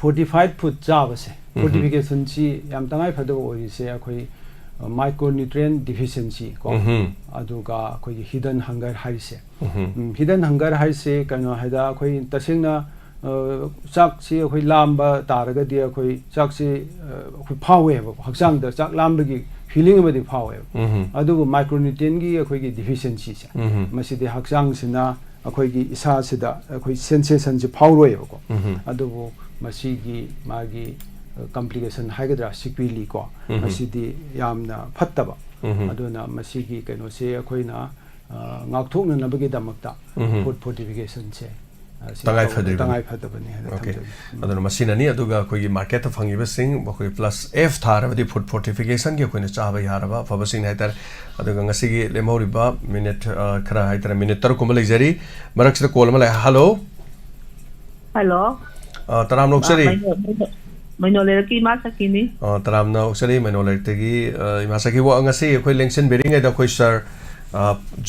fortified food chaba se fortification chi yam tangai phado oi se akhoi micronutrient deficiency ko aduga akhoi hidden hunger hai se hidden hunger hai se kano haida akhoi tasingna chak si akhoi lamba taraga di akhoi chak si akhoi phawe ba haksang da chak lamba gi feeling amadi phawe adugo micronutrient gi akhoi gi deficiency se masi de haksang sina akhoi gi isa sida akhoi sensation ji phawroi ba ko adugo masi gi magi complication haigadra sikpili ko masidi yamna phattaba aduna masigi keno se akoina ngakthokna nabagi damakta food fortification se tangai phadabani okay aduna masina ni aduga koi market phangi ba sing bokoi plus f thar badi food fortification ge koina chaba yaraba phabasing haitar aduga ngasigi lemori ba minute khara haitar minute tar ko malai maraksa call malai hello taram loksari Minority masakini taram na oksari minority gi masaki wo angasi khoi lengsen bering da khoi sir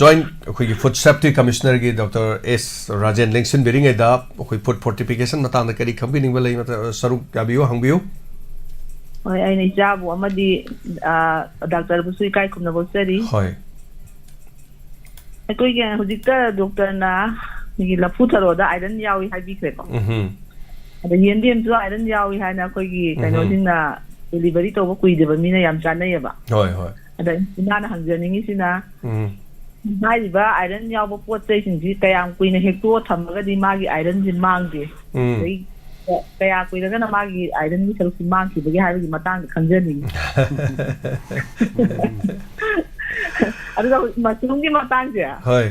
joint khoi food safety commissioner gi dr S.RAJEN lengsen bering da khoi food fortification matang da kari company balai mata saruk gabiyo hangbiyo oi ai nei jabu amadi doctor busui kai kumna bosari hoi ai koi ga hujikta doctor na ni la futharo da iron yawi habi kre ko ada yendim tu iron yawi hana koi gi kaino singna delivery to ba kuide ba mina yam chanai ba hoi ada ina hangjaningi sina mai ba iron yaw ba pot sai sing ji kayam kuina hekto thamaga di magi iron ji mangde dei kaya kuina ga na magi iron ni salu mang ki bagi habi matang khanjani ada masung gi matang ja hoi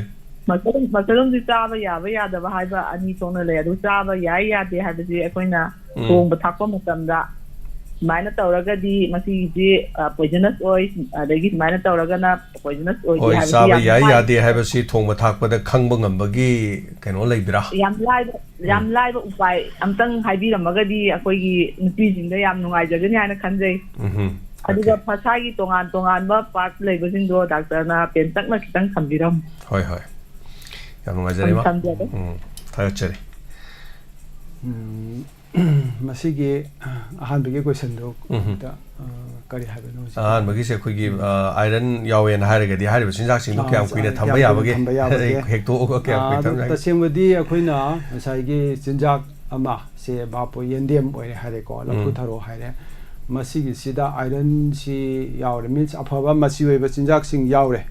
masalong di chaba yada ba haiba ani tongna le adu chaba ya de habisi akoina thong ba thakpa matamda maina tawraga di masi ji poisonous oil adagi maina tawraga na poisonous oil di habisi chaba ya de habisi thong ba thakpa da khangba ngambagi kaino leibira yam lai ba upai amtang haibi ramaga di akoi gi nupi jingda yam nungai jagani ana khanjai aduga phasagi tongan ba part leibasing do doctor na pentak na kitang thambiram hoi yang ngajari ma thayachari masigi ahan bigi question do da kari habe no ahan bagi se khoi gi iron yawen hairaga di hariba sinjak sing do kyam kuina thamba yabage hekto ko kyam kui tham ta semwadi akoina sai gi sinjak ama se bapo yendem oi hare ko la putharo hare masigi sida iron si yaure means afaba masi oi ba sinjak sing yaure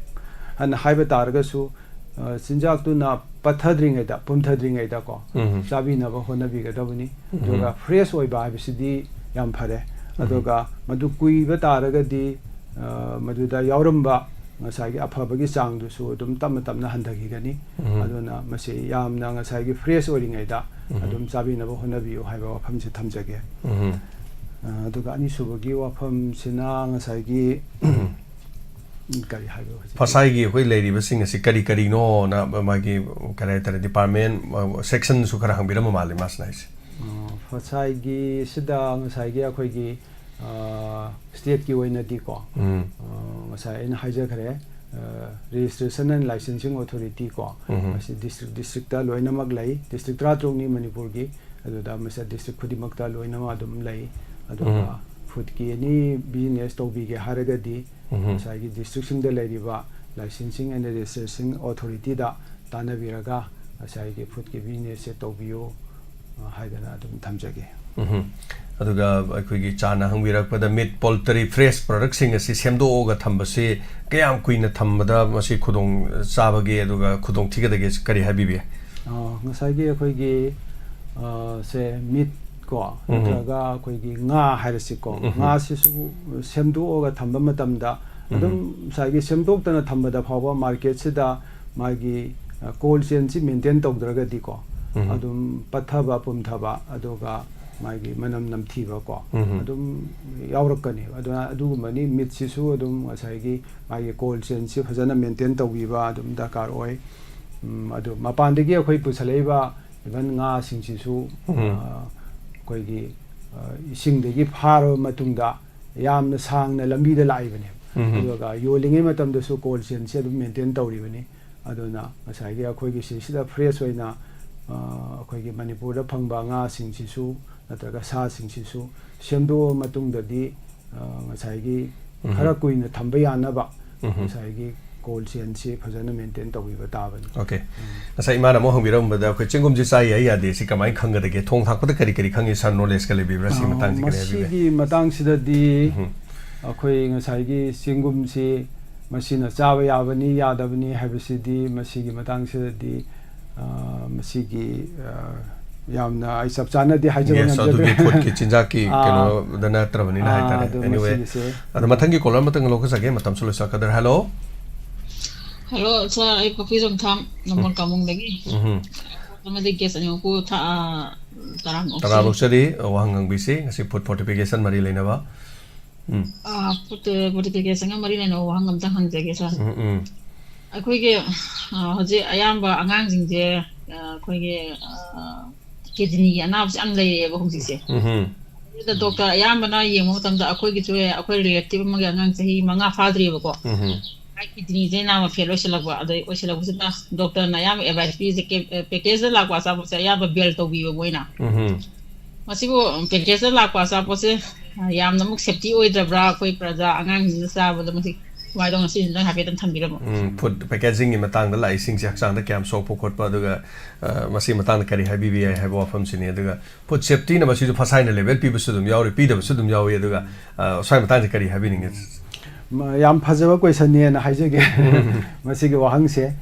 an haiba targa su sinjak tu na pathadring da pumthadring da ko sabi na ba hona bi ga dabuni doga fresh oi ba bisidi yam phare ꯑꯗꯨꯒ ꯃꯗꯨ ꯀꯨꯏꯕ ꯇꯥꯔꯒꯗꯤ ꯃꯗꯨꯗ ꯌꯥꯎꯔꯝꯕ ꯉꯁꯥꯏꯒꯤ ꯑꯐꯕꯒꯤ ꯆꯥꯡꯗꯨꯁꯨ ꯑꯗꯨꯝ ꯇꯞꯅ ꯇꯞꯅ ꯍꯟꯊꯈꯤꯒꯅꯤ ꯑꯗꯨꯅ ꯃꯁꯤ ꯌꯥꯝꯅ ꯉꯁꯥꯏꯒꯤ ꯐ꯭ꯔꯦꯁ ꯑꯣꯏꯔꯤꯉꯩꯗ ꯑꯗꯨꯝ ꯆꯥꯕꯤꯅꯕ ꯍꯣꯠꯅꯕꯤꯌꯨ ꯍꯥꯏꯕ ꯋꯥꯐꯝꯁꯤ ꯊꯝꯖꯒꯦ ꯑꯗꯨꯒ ꯑꯅꯤꯁꯨꯕꯒꯤ ꯋꯥꯐꯝꯁꯤꯅ ꯉꯁꯥꯏꯒꯤ ꯀꯔꯤ ꯍꯥꯏꯕ ꯐꯁꯥꯏꯒꯤ ꯑꯩꯈꯣꯏ ꯂꯩꯔꯤꯕꯁꯤꯡ ꯑꯁꯤ ꯀꯔꯤ ꯀꯔꯤꯅꯣꯅ ꯃꯥꯒꯤ ꯀꯔꯤ ꯍꯥꯏꯇꯥꯔꯦ ꯗꯤꯄꯥꯔꯠꯃꯦꯟ ꯁꯦꯛꯁꯟꯁꯨ ꯈꯔ ꯍꯪꯕꯤꯔꯝꯕ ꯃꯥꯜꯂꯦ ꯃꯥꯁꯤꯅ ꯍꯥꯏꯁꯦ ꯐꯁꯥꯏꯒꯤ ꯁꯤꯗ ꯉꯁꯥꯏꯒꯤ ꯑꯩꯈꯣꯏꯒꯤ ꯁ꯭ꯇꯦꯠꯀꯤ ꯑꯣꯏꯅꯗꯤꯀꯣ ꯉꯁꯥꯏ ꯑꯩꯅ ꯍꯥꯏꯖꯈ꯭ꯔꯦ ꯔꯦꯖꯤꯁꯇ꯭ꯔꯦꯁꯟ ꯑꯦꯟ ꯂꯥꯏꯁꯦꯟꯁꯤꯡ ꯑꯣꯊꯣꯔꯤꯇꯤ ꯀꯣ ꯃꯁꯤ ꯗꯤꯁꯇ꯭ꯔꯤꯛꯇ ꯂꯣꯏꯅꯃꯛ ꯂꯩ ꯗꯤꯁꯇ꯭ꯔꯤꯛ 33ꯅꯤ ꯃꯅꯤꯄꯨꯔꯒꯤ ꯑꯗꯨꯗ ꯃꯁꯤ ꯗꯤꯁꯇ꯭ꯔꯤꯛ ꯈꯨꯗꯤꯡꯃꯛꯇ ꯂꯣꯏꯅꯃꯛ ꯑꯗꯨꯝ ꯂꯩ ꯑꯗꯨꯒ ꯐꯨꯗꯀꯤ ꯑꯦꯅꯤ ꯕꯤꯖꯤꯅꯦꯁ ꯇꯧꯕꯤꯒꯦ ꯍꯥꯏꯔꯒꯗꯤ ꯉꯁꯥꯏꯒꯤ ꯗꯤꯁꯇ꯭ꯔꯤꯛꯁꯤꯡꯗ ꯂꯩꯔꯤꯕ ꯂꯥꯏꯁꯦꯟꯁꯤꯡ ꯑꯦꯟ ꯔꯦꯖꯤꯁꯇ꯭ꯔꯦꯁꯟ ꯑꯣꯊꯣꯔꯤꯇꯤꯗ ꯇꯥꯟꯅꯕꯤꯔꯒ ꯉꯁꯥꯏꯒꯤ ꯐꯨꯗꯀꯤ ꯕꯤꯖꯤꯅꯦꯁꯁꯦ ꯇꯧꯕꯤꯌꯨ ꯍꯥꯏꯗꯅ ꯑꯗꯨꯝ ꯊꯝꯖꯒꯦ ꯑꯗꯨꯒ ꯑꯩꯈꯣꯏꯒꯤ ꯆꯥꯅ ꯍꯪꯕꯤꯔꯛꯄꯗ ꯃꯤꯠ ꯄꯣꯜꯇꯔꯤ ꯐ꯭ꯔꯦꯁ ꯄ꯭ꯔꯗꯛꯁꯤꯡ ꯑꯁꯤ ꯁꯦꯝꯗꯣꯛꯑꯒ ꯊꯝꯕꯁꯤ ꯀꯌꯥꯝ ꯀꯨꯏꯅ ꯊꯝꯕꯗ ꯃꯁꯤ ꯈꯨꯗꯣꯡ ꯆꯥꯕꯒꯦ ꯑꯗꯨꯒ ꯈꯨꯗꯣꯡ ꯊꯤꯒꯗꯒꯦ ꯀꯔꯤ ꯍꯥꯏꯕꯤꯕ ꯌꯥꯏ ꯉꯁꯥꯏꯒꯤ ꯑꯩꯈꯣꯏꯒꯤ ꯁꯦ ꯃꯤꯠ ꯀꯣ ꯅꯠꯇ꯭ꯔꯒ ꯑꯩꯈꯣꯏꯒꯤ ꯉꯥ ꯍꯥꯏꯔꯁꯤꯀꯣ ꯉꯥꯁꯤꯁꯨ ꯁꯦꯝꯗꯣꯛꯑꯒ ꯊꯝꯕ ꯃꯇꯝꯗ ꯑꯗꯨꯝ ꯉꯁꯥꯏꯒꯤ ꯁꯦꯝꯗꯣꯛꯇꯅ ꯊꯝꯕꯗ ꯐꯥꯎꯕ ꯃꯥꯔꯀꯦꯠꯁꯤꯗ ꯃꯥꯒꯤ ꯀꯣꯜ ꯆꯦꯟꯁꯤ ꯃꯦꯟꯇꯦꯟ ꯇꯧꯗ꯭ꯔꯒꯗꯤꯀꯣ ꯑꯗꯨꯝ ꯄꯠꯊꯕ ꯄꯨꯝꯊꯕ ꯑꯗꯨꯒ ꯃꯥꯒꯤ ꯃꯅꯝ ꯅꯝꯊꯤꯕ ꯀꯣ ꯑꯗꯨꯝ ꯌꯥꯎꯔꯛꯀꯅꯤ ꯑꯗꯨꯅ ꯑꯗꯨꯒꯨꯝꯕꯅꯤ ꯃꯤꯠꯁꯤꯁꯨ ꯑꯗꯨꯝ ꯉꯁꯥꯏꯒꯤ ꯃꯥꯒꯤ ꯀꯣꯜ ꯆꯦꯟꯁꯤ ꯐꯖꯅ ꯃꯦꯟꯇꯦꯟ ꯇꯧꯕꯤꯕ ꯑꯗꯨꯝ ꯗꯔꯀꯥꯔ ꯑꯣꯏ ꯑꯗꯨ ꯃꯄꯥꯟꯗꯒꯤ ꯑꯩꯈꯣꯏ ꯄꯨꯁꯜꯂꯛꯏꯕ ꯏꯚꯟ ꯉꯥꯁꯤꯡꯁꯤꯁꯨ ꯑꯩꯈꯣꯏꯒꯤ ꯏꯁꯤꯡꯗꯒꯤ ꯐꯥꯔꯕ ꯃꯇꯨꯡꯗ ꯌꯥꯝꯅ ꯁꯥꯡꯅ ꯂꯝꯕꯤꯗ ꯂꯥꯛꯏꯕꯅꯦꯕ ꯑꯗꯨꯒ ꯌꯣꯜꯂꯤꯉꯩ ꯃꯇꯝꯗꯁꯨ ꯀꯣꯜ ꯆꯦꯟꯁꯤ ꯑꯗꯨꯝ ꯃꯦꯟꯇꯦꯟ ꯇꯧꯔꯤꯕꯅꯤ ꯑꯗꯨꯅ ꯉꯁꯥꯏꯒꯤ ꯑꯩꯈꯣꯏꯒꯤ ꯁꯤꯁꯤꯗ ꯐ꯭ꯔꯦꯁ ꯑꯣꯏꯅ ꯑꯩꯈꯣꯏꯒꯤ ꯃꯅꯤꯄꯨꯔꯗ ꯐꯪꯕ ꯉꯥꯁꯤꯡꯁꯤꯁꯨ ꯅꯠꯇ꯭ꯔꯒ ꯁꯥꯁꯤꯡꯁꯤꯁꯨ ꯁꯦꯝꯗꯣꯛꯑ ꯃꯇꯨꯡꯗꯗꯤ ꯉꯁꯥꯏꯒꯤ ꯈꯔ ꯀꯨꯏꯅ ꯊꯝꯕ ꯌꯥꯅꯕ ꯉꯁꯥꯏꯒꯤ ꯀꯣꯜ ꯆꯦꯟꯁꯤ ꯐꯖꯅ ꯃꯦꯟꯇꯦꯟ ꯇꯧꯕꯤꯕ ꯇꯥꯕꯅꯤ ꯑꯣꯀꯦ ꯉꯁꯥꯏ ꯏꯃꯥꯅ ꯑꯃꯨꯛ ꯍꯪꯕꯤꯔꯝꯕꯗ ꯑꯩꯈꯣꯏ ꯆꯦꯡꯒꯨꯝꯁꯤ ꯆꯥ ꯌꯥꯏ ꯌꯥꯗꯦ ꯁꯤ ꯀꯃꯥꯏꯅ ꯈꯪꯒꯗꯒꯦ ꯊꯣꯡ ꯊꯥꯛꯄꯗ ꯀꯔꯤ ꯀꯔꯤ ꯈꯪꯉꯤ ꯁꯥꯔ ꯅꯣꯂꯦꯖꯀ ꯂꯩꯕꯤꯕ꯭ꯔꯥ ꯁꯤ ꯃꯇꯥꯡꯁꯤ ꯀꯔꯤ ꯍꯥꯏꯕꯤꯕ ꯃꯁꯤꯒꯤ ꯃꯇꯥꯡꯁꯤꯗꯗꯤ ꯑꯩꯈꯣꯏ ꯉꯁꯥꯏꯒꯤ ꯆꯦꯡꯒꯨꯝꯁꯤ ꯃꯁꯤꯅ ꯆꯥꯕ ꯌꯥꯕꯅꯤ ꯌꯥꯗꯕꯅꯤ ꯍꯥꯏꯕꯁꯤꯗꯤ ꯃꯁꯤꯒꯤ ꯃꯇꯥꯡꯁꯤꯗꯗꯤ ꯃꯁꯤꯒꯤ ꯌꯥꯝꯅ ꯑꯩ ꯆꯞ ꯆꯥꯅꯗꯤ ꯍꯥꯏꯖꯕ ꯉꯝꯖꯗ꯭ꯔꯦ ꯑꯗꯨꯒꯤ ꯐꯨꯗꯀꯤ ꯆꯤꯟꯖꯥꯛꯀꯤ ꯀꯩꯅꯣꯗ ꯅꯠꯇ꯭ꯔꯕꯅꯤꯅ ꯍꯥꯏꯇꯥꯔꯦ ꯑꯦꯅꯤꯋꯦ ꯑꯗꯣ ꯃꯊꯪꯒꯤ ꯀꯣꯂꯔ ꯑꯃꯇꯪ ꯂꯧꯈꯠꯆꯒꯦ ꯃꯇꯝꯁꯨ ꯂꯣꯏꯁꯤꯜꯂꯛꯀꯗꯧꯔꯦ hello Hello, sir. I coffee some time. Namun kamu lagi. Sama di gas ni aku tarang opsi. Tarang opsi wahang ang bisi ngasi food fortification mari lain apa? Food fortification nga mari lain wahang ang tang hangja gas. Aku ke haji ayam ba angang jingje aku ke kidney anak si anlay ba kung sisi. Ida doktor ayam ba na yemo tamda aku ke tu aku relative mga angang sahi mga fatri ba ko. Ai kidney je na ma felo sila ba adai o sila busita doctor na yam advice fees ke package la kwa sa po sa ya ba bill to bi bo ina masibo package la kwa sa po se yam na muk safety oi da bra koi praja angang ji sa ba da masi wai dong si na happy tan thambira mo food packaging gi matang da lai sing jak sang da kyam so po khot pa aduga masi matang da kari habi bi ai habo afam sini aduga food safety na masi du phasai na level pi bu sudum yawi pi da sudum yawi aduga sai matang da kari habi ning ꯌꯥꯝ ꯐꯖꯕ ꯀꯣꯏꯁꯟꯅꯦꯅ ꯍꯥꯏꯖꯒꯦ ꯃꯁꯤꯒꯤ ꯋꯥꯍꯪꯁꯦ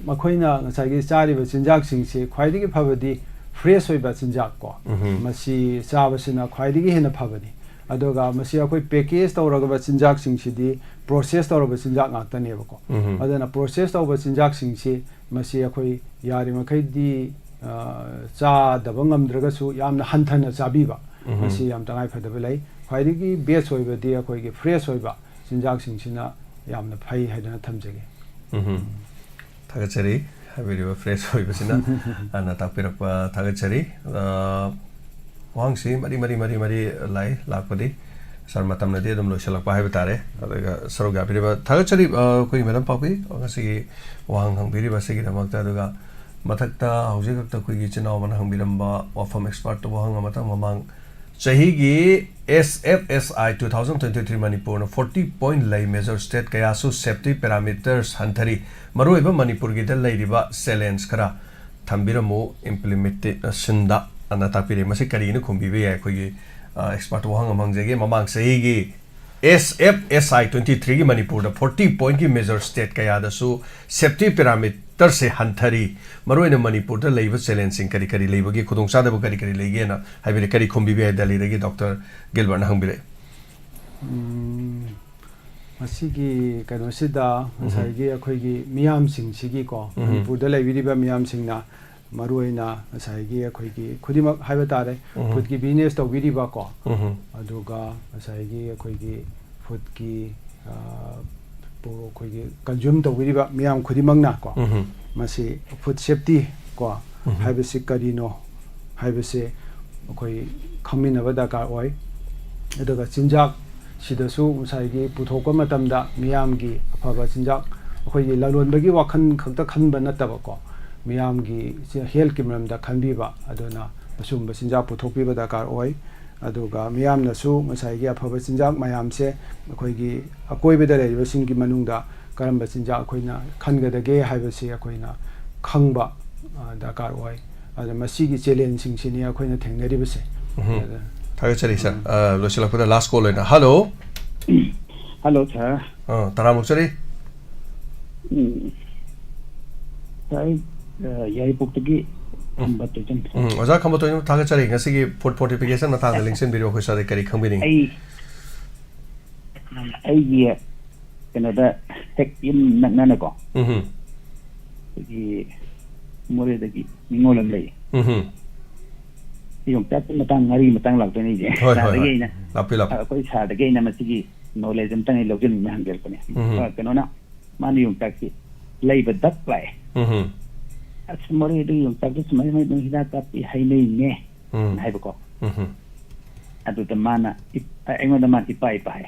ꯃꯈꯣꯏꯅ ꯉꯁꯥꯏꯒꯤ ꯆꯥꯔꯤꯕ ꯆꯤꯟꯖꯥꯛꯁꯤꯡꯁꯤ ꯈ꯭ꯋꯥꯏꯗꯒꯤ ꯐꯕꯗꯤ fresh ꯑꯣꯏꯕ ꯆꯤꯟꯖꯥꯛ ꯀꯣ ꯃꯁꯤ ꯆꯥꯕꯁꯤꯅ ꯈ꯭ꯋꯥꯏꯗꯒꯤ ꯍꯦꯟꯅ ꯐꯕꯅꯤ ꯑꯗꯨꯒ ꯃꯁꯤ ꯑꯩꯈꯣꯏ ꯄꯦꯀꯦꯖ ꯇꯧꯔꯒꯕ ꯆꯤꯟꯖꯥꯛꯁꯤꯡꯁꯤꯗꯤ ꯄ꯭ꯔꯣꯁꯦꯁ ꯇꯧꯔꯕ ꯆꯤꯟꯖꯥꯛ ꯉꯥꯛꯇꯅꯦꯕꯀꯣ ꯑꯗꯨꯅ ꯄ꯭ꯔꯣꯁꯦꯁ ꯇꯧꯕ ꯆꯤꯟꯖꯥꯛꯁꯤꯡꯁꯤ ꯃꯁꯤ ꯑꯩꯈꯣꯏ ꯌꯥꯔꯤꯃꯈꯩꯗꯤ ꯆꯥꯗꯕ ꯉꯝꯗ꯭ꯔꯒꯁꯨ ꯌꯥꯝꯅ ꯍꯟꯊꯅ ꯆꯥꯕꯤꯕ ꯃꯁꯤ ꯌꯥꯝ ꯇꯉꯥꯏꯐꯗꯕ ꯂꯩ ꯈ꯭ꯋꯥꯏꯗꯒꯤ ꯕꯦꯁ ꯑꯣꯏꯕꯗꯤ ꯑꯩꯈꯣꯏꯒꯤ ꯐ꯭ꯔꯦꯁ ꯑꯣꯏꯕ ꯆꯤꯟꯖꯥꯛꯁꯤꯡꯁꯤꯅ ꯌꯥꯝꯅ ꯐꯩ ꯍꯥꯏꯗꯅ ꯊꯝꯖꯒꯦ ꯊꯥꯒꯠꯆꯔꯤ ꯍꯥꯏꯕꯤꯔꯤꯕ ꯐ꯭ꯔꯦꯁ ꯑꯣꯏꯕꯁꯤꯅ ꯑꯅ ꯇꯥꯛꯄꯤꯔꯛꯄ ꯊꯥꯒꯠꯆꯔꯤ ꯋꯥꯍꯪꯁꯤ ꯃꯔꯤ ꯂꯥꯏ ꯂꯥꯛꯄꯗꯤ ꯁꯥꯔ ꯃꯇꯝꯅꯗꯤ ꯑꯗꯨꯝ ꯂꯣꯏꯁꯤꯜꯂꯛꯄ ꯍꯥꯏꯕ ꯇꯥꯔꯦ ꯑꯗꯨꯒ ꯁꯔꯨꯛ ꯌꯥꯕꯤꯔꯤꯕ ꯊꯥꯒꯠꯆꯔꯤ ꯑꯩꯈꯣꯏ ꯃꯦꯗꯝ ꯄꯥꯎꯄꯤ ꯉꯁꯤꯒꯤ ꯋꯥꯍꯪ ꯍꯪꯕꯤꯔꯤꯕꯁꯤꯒꯤꯗꯃꯛꯇ ꯑꯗꯨꯒ ꯃꯊꯛꯇ ꯍꯧꯖꯤꯛ ꯈꯛꯇ ꯑꯩꯈꯣꯏꯒꯤ ꯏꯆꯤꯟ ꯏꯅꯥꯎ ꯑꯃꯅ ꯍꯪꯕꯤꯔꯝꯕ ꯋꯥꯐꯝ ꯑꯦꯛꯁꯄꯥꯔꯠꯇ ꯋꯥꯍꯪ ꯑꯃꯇꯪ ꯃꯃꯥꯡ ꯆꯍꯤꯒꯤ SFSI 2023 ꯃꯅꯤꯄꯨꯔꯅ 40 ꯄꯣꯏꯟꯠ ꯂꯩ ꯃꯦꯖꯔ ꯁ꯭ꯇꯦꯠ ꯀꯌꯥꯁꯨ ꯁꯦꯐꯇꯤ ꯄꯦꯔꯥꯃꯤꯇꯔꯁ ꯍꯟꯊꯔꯤ ꯃꯔꯨꯑꯣꯏꯕ ꯃꯅꯤꯄꯨꯔꯒꯤꯗ ꯂꯩꯔꯤꯕ ꯆꯦꯂꯦꯟꯖ ꯈꯔ ꯊꯝꯕꯤꯔꯝꯃꯨ ꯏꯝꯄ꯭ꯂꯤꯃꯦꯟꯇꯦꯁꯟꯗ ꯑꯅ ꯇꯥꯛꯄꯤꯔꯦ ꯃꯁꯤ ꯀꯔꯤꯅ ꯈꯨꯝꯕꯤꯕ ꯌꯥꯏ ꯑꯩꯈꯣꯏꯒꯤ ꯑꯦꯛꯁꯄꯥꯔꯠ ꯋꯥꯍꯪ ꯑꯃ ꯍꯪꯖꯒꯦ ꯃꯃꯥꯡ ꯆꯍꯤꯒꯤ SFSI 23 ꯒꯤ ꯃꯅꯤꯄꯨꯔꯗ 40 ꯄꯣꯏꯟꯠꯀꯤ ꯃꯦꯖꯔ ꯁ꯭ꯇꯦꯠ ꯀꯌꯥꯗꯁꯨ ꯁꯦꯐꯇꯤ ꯄꯦꯔꯥꯃꯤꯇꯔꯁꯦ ꯍꯟꯊꯔꯤ ꯃꯔꯨꯑꯣꯏꯅ ꯃꯅꯤꯄꯨꯔꯗ ꯂꯩꯕ ꯆꯦꯂꯦꯟꯖꯁꯤꯡ ꯀꯔꯤ ꯂꯩꯕꯒꯦ ꯈꯨꯗꯣꯡꯆꯥꯗꯕ ꯀꯔꯤ ꯂꯩꯒꯦꯅ ꯍꯥꯏꯕꯤꯔꯦ ꯀꯔꯤ ꯈꯨꯝꯕꯤꯕ ꯌꯥꯏ ꯗꯦꯜꯂꯤꯗꯒꯤ ꯗꯣꯛꯇꯔ ꯒꯤꯜꯕꯔꯠꯅ ꯍꯪꯕꯤꯔꯛꯑꯦ ꯃꯁꯤꯒꯤ ꯀꯩꯅꯣꯁꯤꯗ ꯉꯁꯥꯏꯒꯤ ꯑꯩꯈꯣꯏꯒꯤ ꯃꯤꯌꯥꯝꯁꯤꯡꯁꯤꯒꯤꯀꯣ ꯃꯅꯤꯄꯨꯔꯗ ꯂꯩꯕꯤꯔꯤꯕ ꯃꯤꯌꯥꯝꯁꯤꯡꯅ ꯃꯔꯨꯑꯣꯏꯅ ꯉꯁꯥꯏꯒꯤ ꯑꯩꯈꯣꯏꯒꯤ ꯈꯨꯗꯤꯡꯃꯛ ꯍꯥꯏꯕ ꯇꯥꯔꯦ ꯐꯨꯗꯀꯤ ꯕꯤꯖꯤꯅꯦꯁ ꯇꯧꯕꯤꯔꯤꯕꯀꯣ ꯑꯗꯨꯒ ꯉꯁꯥꯏꯒꯤ ꯑꯩꯈꯣꯏꯒꯤ ꯐꯨꯗꯀꯤ ꯑꯩꯈꯣꯏꯒꯤ ꯀꯟꯖꯨꯝ ꯇꯧꯕꯤꯔꯤꯕ ꯃꯤꯌꯥꯝ ꯈꯨꯗꯤꯡꯃꯛꯅ ꯀꯣ ꯃꯁꯤ ꯐꯨꯗ ꯁꯦꯐꯇꯤ ꯀꯣ ꯍꯥꯏꯕꯁꯤ ꯀꯔꯤꯅꯣ ꯍꯥꯏꯕꯁꯤ ꯑꯩꯈꯣꯏ ꯈꯪꯃꯤꯟꯅꯕ ꯗꯔꯀꯥꯔ ꯑꯣꯏ ꯑꯗꯨꯒ ꯆꯤꯟꯖꯥꯛ ꯁꯤꯗꯁꯨ ꯉꯁꯥꯏꯒꯤ ꯄꯨꯊꯣꯛꯄ ꯃꯇꯝꯗ ꯃꯤꯌꯥꯝꯒꯤ ꯑꯐꯕ ꯆꯤꯟꯖꯥꯛ ꯑꯩꯈꯣꯏꯒꯤ ꯂꯂꯣꯟꯕꯒꯤ ꯋꯥꯈꯜ ꯈꯛꯇ ꯈꯟꯕ ꯅꯠꯇꯕꯀꯣ ꯃꯤꯌꯥꯝꯒꯤ ꯍꯦꯜꯊꯀꯤ ꯃꯔꯝꯗ ꯈꯟꯕꯤꯕ ꯑꯗꯨꯅ ꯑꯁꯨꯝꯕ ꯆꯤꯟꯖꯥꯛ ꯄꯨꯊꯣꯛꯄꯤꯕ ꯗꯔꯀꯥꯔ ꯑꯣꯏ ꯑꯗꯨꯒ ꯃꯤꯌꯥꯝꯅꯁꯨ ꯉꯁꯥꯏꯒꯤ ꯑꯐꯕ ꯆꯤꯟꯖꯥꯛ ꯃꯌꯥꯝꯁꯦ ꯑꯩꯈꯣꯏꯒꯤ ꯑꯀꯣꯏꯕꯗ ꯂꯩꯔꯤꯕꯁꯤꯡꯒꯤ ꯃꯅꯨꯡꯗ ꯀꯔꯝꯕ ꯆꯤꯟꯖꯥꯛ ꯑꯩꯈꯣꯏꯅ ꯈꯟꯒꯗꯒꯦ ꯍꯥꯏꯕꯁꯤ ꯑꯩꯈꯣꯏꯅ ꯈꯪꯕ ꯗꯔꯀꯥꯔ ꯑꯣꯏ ꯑꯗꯨ ꯃꯁꯤꯒꯤ ꯆꯦꯂꯦꯟꯖꯁꯤꯡꯁꯤꯅꯤ ꯑꯩꯈꯣꯏꯅ ꯊꯦꯡꯅꯔꯤꯕꯁꯦ ꯊꯥꯒꯠꯆꯔꯤ ꯁꯔ ꯂꯣꯏꯁꯤꯜꯂꯛꯄꯗ ꯂꯥꯁ ꯀꯣꯜ ꯑꯣꯏꯅ ꯍꯜꯂꯣ ꯍꯜꯂꯣ ꯁꯔ ꯇꯔꯥꯃꯨꯛꯆꯔꯤ ꯑꯩ ꯌꯥꯏꯔꯤꯄꯣꯛꯇꯒꯤ ꯈꯝꯕꯇꯣꯏꯖꯟ ꯑꯣꯖꯥ ꯈꯝꯕꯇꯣꯏꯖꯟ ꯊꯥꯒꯠꯆꯔꯤ ꯉꯁꯤꯒꯤ ꯐꯨꯗ ꯐꯣꯔꯇꯤꯐꯤꯀꯦꯁꯟ ꯃꯇꯥꯡꯗ ꯂꯦꯡꯁꯤꯟꯕꯤꯔꯤꯕ ꯑꯩꯈꯣꯏ ꯁꯔꯗ ꯀꯔꯤ ꯈꯪꯕꯤꯅꯤꯡꯉꯤ ꯑꯩꯒꯤ ꯀꯩꯅꯣꯗ ꯍꯦꯛ ꯌꯨꯝ ꯅꯛꯅꯅꯀꯣ ꯑꯩꯈꯣꯏꯒꯤ ꯃꯣꯔꯦꯗꯒꯤ ꯅꯤꯡꯉꯣꯜ ꯑꯃ ꯂꯩ ꯌꯣꯡꯆꯥꯛꯀꯤ ꯃꯇꯥꯡ ꯉꯥꯔꯤ ꯃꯇꯥꯡ ꯂꯥꯛꯇꯣꯏꯅꯦ ꯑꯩꯁꯦ ꯁꯥꯔꯗꯒꯤ ꯑꯩꯅ ꯑꯩꯈꯣꯏ ꯁꯥꯔꯗꯒꯤ ꯑꯩꯅ ꯃꯁꯤꯒꯤ ꯅꯣꯂꯦꯖ ꯑꯝꯇꯪ ꯑꯩ ꯂꯧꯖꯅꯤꯡꯅ ꯍꯪꯖꯔꯛꯄꯅꯦ ꯀꯩꯅꯣꯅ ꯃꯥꯅ ꯌꯣꯡꯆꯥꯛꯁꯤ ꯂꯩꯕ ꯗꯛ ꯂꯥꯛꯑꯦ ꯑꯁ ꯃꯣꯔꯦꯗꯒꯤ ꯌꯣꯡꯆꯥꯛꯁꯤ ꯁꯨꯃꯥꯏꯅ ꯑꯗꯨꯝ ꯍꯤꯗꯥꯛ ꯀꯥꯞꯄꯤ ꯍꯩꯅꯩꯅꯦ ꯍꯥꯏꯕꯀꯣ ꯑꯗꯨꯗ ꯃꯥꯅ ꯑꯩꯉꯣꯟꯗ ꯃꯥꯅ ꯏꯄꯥ ꯍꯥꯏ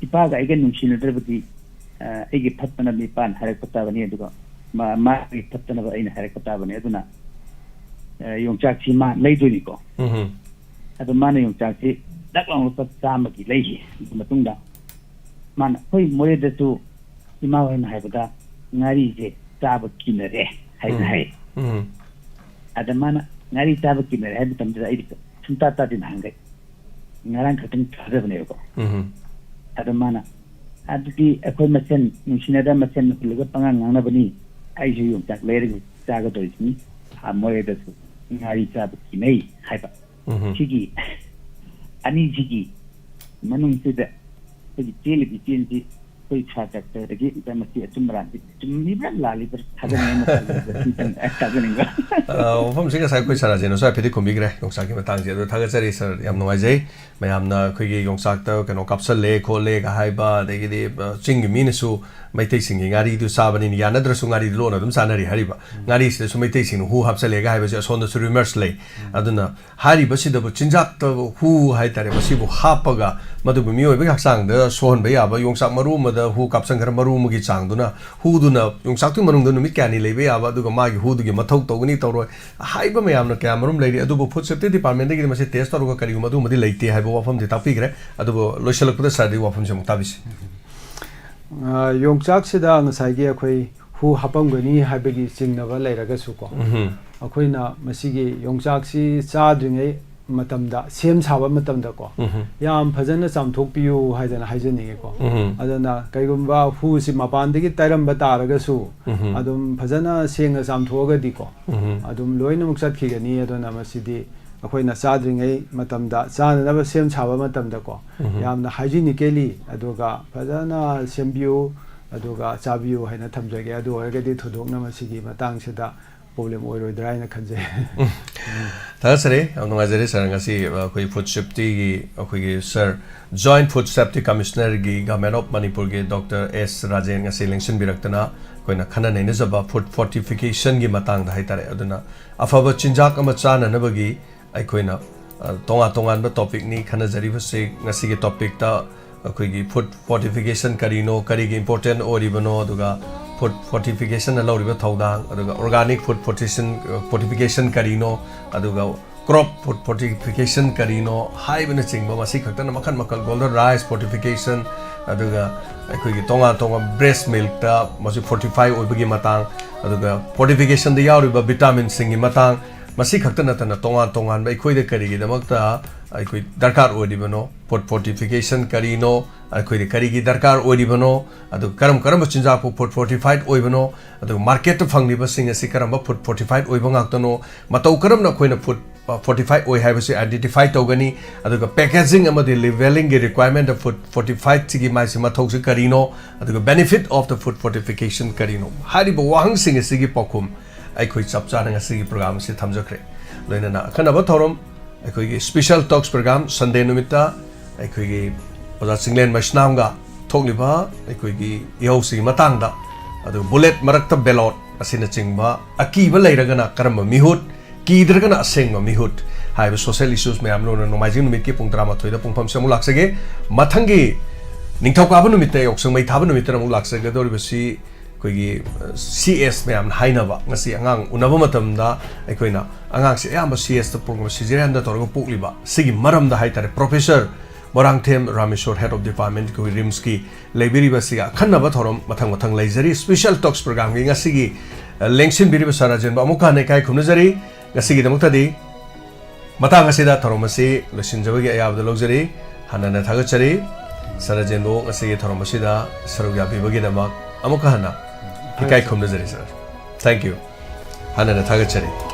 ꯏꯄꯥꯒ ꯑꯩꯒ ꯅꯨꯡꯁꯤꯅꯗ꯭ꯔꯕꯗꯤ ꯑꯩꯒꯤ ꯐꯠꯇꯅꯕ ꯏꯄꯥꯅ ꯍꯥꯏꯔꯛꯄ ꯇꯥꯕꯅꯤ ꯑꯗꯨꯒ ꯃꯥꯒꯤ ꯐꯠꯇꯅꯕ ꯑꯩꯅ ꯍꯥꯏꯔꯛꯄ ꯇꯥꯕꯅꯤ ꯑꯗꯨꯅ ꯌꯣꯡꯆꯥꯛꯁꯤ ꯃꯥ ꯂꯩꯗꯣꯏꯅꯤꯀꯣ ꯑꯗꯣ ꯃꯥꯅ ꯌꯣꯡꯆꯥꯛꯁꯤ ꯗꯛ ꯂꯥꯎꯅ ꯂꯨꯄꯥ 100ꯒꯤ ꯂꯩꯈꯤ ꯑꯗꯨ ꯃꯇꯨꯡꯗ ꯃꯥꯅ ꯑꯩꯈꯣꯏ ꯃꯣꯔꯦꯗꯁꯨ ꯏꯃꯥ ꯍꯣꯏꯅ ꯍꯥꯏꯕꯗ ꯉꯥꯔꯤꯁꯦ ꯆꯥꯕ ꯀꯤꯅꯔꯦ ꯍꯥꯏꯅ ꯍꯥꯏ ꯑꯗ ꯃꯥꯅ ꯉꯥꯔꯤ ꯆꯥꯕ ꯀꯤꯅꯔꯦ ꯍꯥꯏꯕ ꯃꯇꯝꯗꯨꯗ ꯑꯩꯗꯤ ꯁꯨꯡꯇꯥ ꯇꯥꯗꯦ ꯅꯍꯥꯟꯈꯩ ꯉꯔꯥꯡ ꯈꯛꯇꯪ ꯊꯥꯖꯕꯅꯦꯕꯀꯣ ꯑꯗꯣ ꯃꯥꯅ ꯑꯗꯨꯗꯤ ꯑꯩꯈꯣꯏ ꯃꯁꯦꯟ ꯅꯨꯡꯁꯤꯅꯗ ꯃꯁꯦꯟ ꯍꯨꯜꯂꯒ ꯄꯉꯥꯡ ꯉꯥꯡꯅꯕꯅꯤ ꯑꯩꯁꯨ ꯌꯣꯡꯆꯥꯛ ꯂꯩꯔꯒ ꯆꯥꯒꯗꯧꯔꯤꯁꯤꯅꯤ ꯃꯣꯔꯦꯗꯁꯨ ꯉꯥꯔꯤ ꯆꯥꯕ ꯀꯤꯅꯩ ꯍꯥꯏꯕ ꯁꯤꯒꯤ ꯑꯅꯤꯁꯤꯒꯤ ꯃꯅꯨꯡꯁꯤꯗ ꯑꯩꯈꯣꯏꯒꯤ ꯆꯦꯜꯂꯤꯕ ꯆꯦꯟꯁꯤ ꯑꯩꯈꯣꯏ ꯁꯥꯇ꯭ꯔꯗꯒꯤ ꯃꯁꯤ ꯑꯆꯨꯝ ꯑꯔꯥꯟꯁꯤ ꯆꯨꯝꯂꯤꯕ꯭ꯔꯥ ꯂꯥꯜꯂꯤꯕ꯭ꯔꯥ ꯊꯥꯖꯅꯤꯡꯕ ꯃꯐꯝꯁꯤ ꯉꯁꯥꯏ ꯑꯩꯈꯣꯏ ꯁꯔ ꯔꯥꯖꯦꯟꯅꯁꯨ ꯍꯥꯏꯐꯦꯠꯇꯤ ꯈꯨꯝꯕꯤꯈ꯭ꯔꯦ ꯌꯣꯡꯆꯥꯛꯀꯤ ꯃꯇꯥꯡꯁꯦ ꯑꯗꯣ ꯊꯥꯒꯠꯆꯔꯤ ꯁꯔ ꯌꯥꯝ ꯅꯨꯡꯉꯥꯏꯖꯩ ꯃꯌꯥꯝꯅ ꯑꯩꯈꯣꯏꯒꯤ ꯌꯣꯡꯆꯥꯛꯇ ꯀꯩꯅꯣ ꯀꯥꯞꯁꯜꯂꯦ ꯈꯣꯠꯂꯦꯒ ꯍꯥꯏꯕ ꯑꯗꯒꯤꯗꯤ ꯆꯤꯡꯒꯤ ꯃꯤꯅꯁꯨ ꯃꯩꯇꯩꯁꯤꯡꯒꯤ ꯉꯥꯔꯤꯗꯨ ꯆꯥꯕꯅꯤꯅ ꯌꯥꯅꯗ꯭ꯔꯁꯨ ꯉꯥꯔꯤꯗꯨ ꯂꯣꯟꯅ ꯑꯗꯨꯝ ꯆꯥꯅꯔꯤ ꯍꯥꯏꯔꯤꯕ ꯉꯥꯔꯤꯁꯤꯗꯁꯨ ꯃꯩꯇꯩꯁꯤꯡꯅ ꯍꯨ ꯍꯥꯞꯆꯜꯂꯦꯒ ꯍꯥꯏꯕꯁꯦ ꯑꯁꯣꯝꯗꯁꯨ ꯔꯤꯃꯔꯁ ꯂꯩ ꯑꯗꯨꯅ ꯍꯥꯏꯔꯤꯕꯁꯤꯗꯕꯨ ꯆꯤꯟꯖꯥꯛꯇ ꯍꯨ ꯍꯥꯏꯇꯥꯔꯦ ꯃꯁꯤꯕꯨ ꯍꯥꯞꯄꯒ ꯃꯗꯨꯕꯨ ꯃꯤꯑꯣꯏꯕꯒꯤ ꯍꯛꯆꯥꯡꯗ ꯁꯣꯛꯍꯟꯕ ꯌꯥꯕ ꯌꯣꯡꯆꯥꯛ ꯃꯔꯨ ꯑꯃꯗ ꯍꯨ ꯀꯥꯞꯁꯟꯈ꯭ꯔ ꯃꯔꯨ ꯑꯃꯒꯤ ꯆꯥꯡꯗꯨꯅ ꯍꯨꯗꯨꯅ ꯌꯣꯡꯆꯥꯛꯇꯨꯒꯤ ꯃꯅꯨꯡꯗ ꯅꯨꯃꯤꯠ ꯀꯌꯥꯅꯤ ꯂꯩꯕ ꯌꯥꯕ ꯑꯗꯨꯒ ꯃꯥꯒꯤ ꯍꯨꯗꯨꯒꯤ ꯃꯊꯧ ꯇꯧꯒꯅꯤ ꯇꯧꯔꯣꯏ ꯍꯥꯏꯕ ꯃꯌꯥꯝꯅ ꯀꯌꯥꯃꯔꯨꯝ ꯂꯩꯔꯤ ꯑꯗꯨꯕꯨ ꯐꯨꯗ ꯁꯦꯐꯇꯤ ꯗꯤꯄꯥꯔꯠꯃꯦꯟꯇꯒꯤꯗꯤ ꯃꯁꯤ ꯇꯦꯁ ꯇꯧꯔꯒ ꯀꯔꯤꯒꯨꯝꯕ ꯑꯗꯨꯒꯨꯝꯕꯗꯤ ꯂꯩꯇꯦ ꯍꯥꯏꯕ ꯋꯥꯐꯝꯗꯤ ꯇꯥꯛꯄꯤꯈ꯭ꯔꯦ ꯑꯗꯨꯕꯨ ꯂꯣꯏꯁꯤꯜꯂꯛꯄꯗ ꯁꯔꯗꯤ ꯋꯥꯐꯝꯁꯦ ꯑꯃꯨꯛ ꯇꯥꯕꯤꯁꯤ ꯌꯣꯡꯆꯥꯛꯁꯤꯗ ꯉꯁꯥꯏꯒꯤ ꯑꯩꯈꯣꯏ ꯍꯨ ꯍꯥꯞꯄꯝꯒꯅꯤ ꯍꯥꯏꯕꯒꯤ ꯆꯤꯡꯅꯕ ꯂꯩꯔꯒꯁꯨꯀꯣ ꯑꯩꯈꯣꯏꯅ ꯃꯁꯤꯒꯤ ꯌꯣꯡꯆꯥꯛꯁꯤ ꯆꯥꯗ꯭ꯔꯤꯉꯩ ꯃꯇꯝꯗ ꯁꯦꯝ ꯁꯥꯕ ꯃꯇꯝꯗꯀꯣ ꯌꯥꯝ ꯐꯖꯅ ꯆꯥꯝꯊꯣꯛꯄꯤꯌꯨ ꯍꯥꯏꯗꯅ ꯍꯥꯏꯖꯅꯤꯡꯉꯦꯀꯣ ꯑꯗꯨꯅ ꯀꯩꯒꯨꯝꯕ ꯍꯨꯁꯤ ꯃꯄꯥꯟꯗꯒꯤ ꯇꯩꯔꯝꯕ ꯇꯥꯔꯒꯁꯨ ꯑꯗꯨꯝ ꯐꯖꯅ ꯁꯦꯡꯅ ꯆꯥꯝꯊꯣꯛꯑꯒꯗꯤꯀꯣ ꯑꯗꯨꯝ ꯂꯣꯏꯅꯃꯛ ꯆꯠꯈꯤꯒꯅꯤ ꯑꯗꯨꯅ ꯃꯁꯤꯗꯤ ꯑꯩꯈꯣꯏꯅ ꯆꯥꯗ꯭ꯔꯤꯉꯩ ꯃꯇꯝꯗ ꯆꯥꯅꯅꯕ ꯁꯦꯝ ꯁꯥꯕ ꯃꯇꯝꯗꯀꯣ ꯌꯥꯝꯅ ꯍꯥꯏꯖꯤꯅꯤꯀꯦꯂꯤ ꯑꯗꯨꯒ ꯐꯖꯅ ꯁꯦꯝꯕꯤꯌꯨ ꯑꯗꯨꯒ ꯆꯥꯕꯤꯌꯨ ꯍꯥꯏꯅ ꯊꯝꯖꯒꯦ ꯑꯗꯨ ꯑꯣꯏꯔꯒꯗꯤ ꯊꯣꯏꯗꯣꯛꯅ ꯃꯁꯤꯒꯤ ꯃꯇꯥꯡꯁꯤꯗ ꯄ꯭ꯔꯣꯕ꯭ꯂꯦꯝ ꯑꯣꯏꯔꯣꯏꯗ꯭ꯔꯥ ꯍꯥꯏꯅ ꯈꯟꯖꯩ ꯊꯥꯒꯠꯆꯔꯤ ꯌꯥꯝ ꯅꯨꯡꯉꯥꯏꯖꯔꯦ ꯁꯔ ꯉꯁꯤ ꯑꯩꯈꯣꯏ ꯐꯨꯗ ꯁꯦꯐꯇꯤꯒꯤ ꯑꯩꯈꯣꯏꯒꯤ ꯁꯔ ꯖꯣꯏꯟꯠ ꯐꯨꯗ ꯁꯦꯐꯇꯤ ꯀꯃꯤꯁꯅꯔꯒꯤ ꯒꯚꯔꯟꯃꯦꯟꯠ ꯑꯣꯐ ꯃꯅꯤꯄꯨꯔꯒꯤ ꯗꯣꯛꯇꯔ S. ꯔꯥꯖꯦꯟ ꯉꯁꯤ ꯂꯦꯡꯁꯤꯟꯕꯤꯔꯛꯇꯅ ꯑꯩꯈꯣꯏꯅ ꯈꯟꯅ ꯅꯩꯅꯖꯕ ꯐꯨꯗ ꯐꯣꯔꯇꯤꯐꯤꯀꯦꯁꯟꯒꯤ ꯃꯇꯥꯡꯗ ꯍꯥꯏꯇꯥꯔꯦ ꯑꯗꯨꯅ ꯑꯐꯕ ꯆꯤꯟꯖꯥꯛ ꯑꯃ ꯆꯥꯅꯅꯕꯒꯤ ꯑꯩꯈꯣꯏꯅ ꯇꯣꯉꯥꯟ ꯇꯣꯉꯥꯟꯕ ꯇꯣꯄꯤꯛꯅꯤ ꯈꯟꯅꯖꯔꯤꯕꯁꯤ ꯉꯁꯤꯒꯤ ꯇꯣꯄꯤꯛꯇ ꯑꯩꯈꯣꯏꯒꯤ ꯐꯨꯗ ꯐꯣꯔꯇꯤꯐꯤꯀꯦꯁꯟ ꯀꯔꯤꯅꯣ ꯀꯔꯤꯒꯤ ꯏꯝꯄꯣꯔꯇꯦꯟ ꯑꯣꯏꯔꯤꯕꯅꯣ ꯑꯗꯨꯒ ꯐꯨꯗ ꯐꯣꯔꯇꯤꯐꯤꯀꯦꯁꯟꯅ ꯂꯧꯔꯤꯕ ꯊꯧꯗꯥꯡ ꯑꯗꯨꯒ ꯑꯣꯔꯒꯥꯅꯤꯛ ꯐꯨꯗ ꯐꯣꯔꯇꯤꯐꯤꯀꯦꯁꯟ ꯀꯔꯤꯅꯣ ꯑꯗꯨꯒ क्रॉप फूड फोर्टिफिकेशन करीनो हाइबन चिंग मसी खक्तन मखन मखन गोल्डन राइस फोर्टिफिकेशन अदुगा अखोगी तोंगा तोंगा ब्रेस्ट मिल्क ता मसी फोर्टिफाई ओइबगी मतांग अदुगा फोर्टिफिकेशन द याउरिबा विटामिन सिंग मतांग मसी खक्तन तन तोंगा तोंगा अखोइदे करीगी दमकता अखोइ दरकार ओइदिबनो फूड फोर्टिफिकेशन करीनो अखोइदे करीगी दरकार ओइदिबनो अदु करम करम चिंजा फूड फोर्टिफाइड ओइबनो अदु मार्केट फंगलिबा सिंग असि करम फूड फोर्टिफाइड ओइबा गाक्तनो मतौ करम न अखोइना food fortified oi haibasi identify togani aduga packaging amadi leveling gi requirement of food fortified tigi mai sima thokse karino aduga benefit of the food fortification karino haribo wahang sing sigi pokum ai khoi chapcha na sigi program se thamjakre loina na khana ba thorom ai khoi gi special talks program sunday numita ai khoi gi oja singlen masnam ga thokliba ai khoi gi yau sigi matang da adu bullet marakta ballot asina chingba akiba leiragana karama mihut kidragana asengma mihut haiba social issues me amlo no majing numit ki pung drama thoida pung pham samu laksage mathangi ningthauka ba numit te yoksang mai thaba numit te mu laksage dori basi koigi CS me am haina ba ngasi angang unaba matam da aikoina angang se yamba CS ta pung sijiran da torgo pukli ba sigi maram da haitare professor Morangthem Rameshwar head of department ko rimski library basiga khanna ba thorom mathang mathang laizari special talks program gi ngasi gi lengsin biri S.RAJEN ba amuka ne kai khumnajari ngasi gi damukta di mata ngasi da thoromasi lesin jabagi ayab da logzari hanana thagachari S.RAJEN bo ngasi gi thoromasi da sarugya bibagi da mak amuka hana kai khumnajari sir thank you hanana thagachari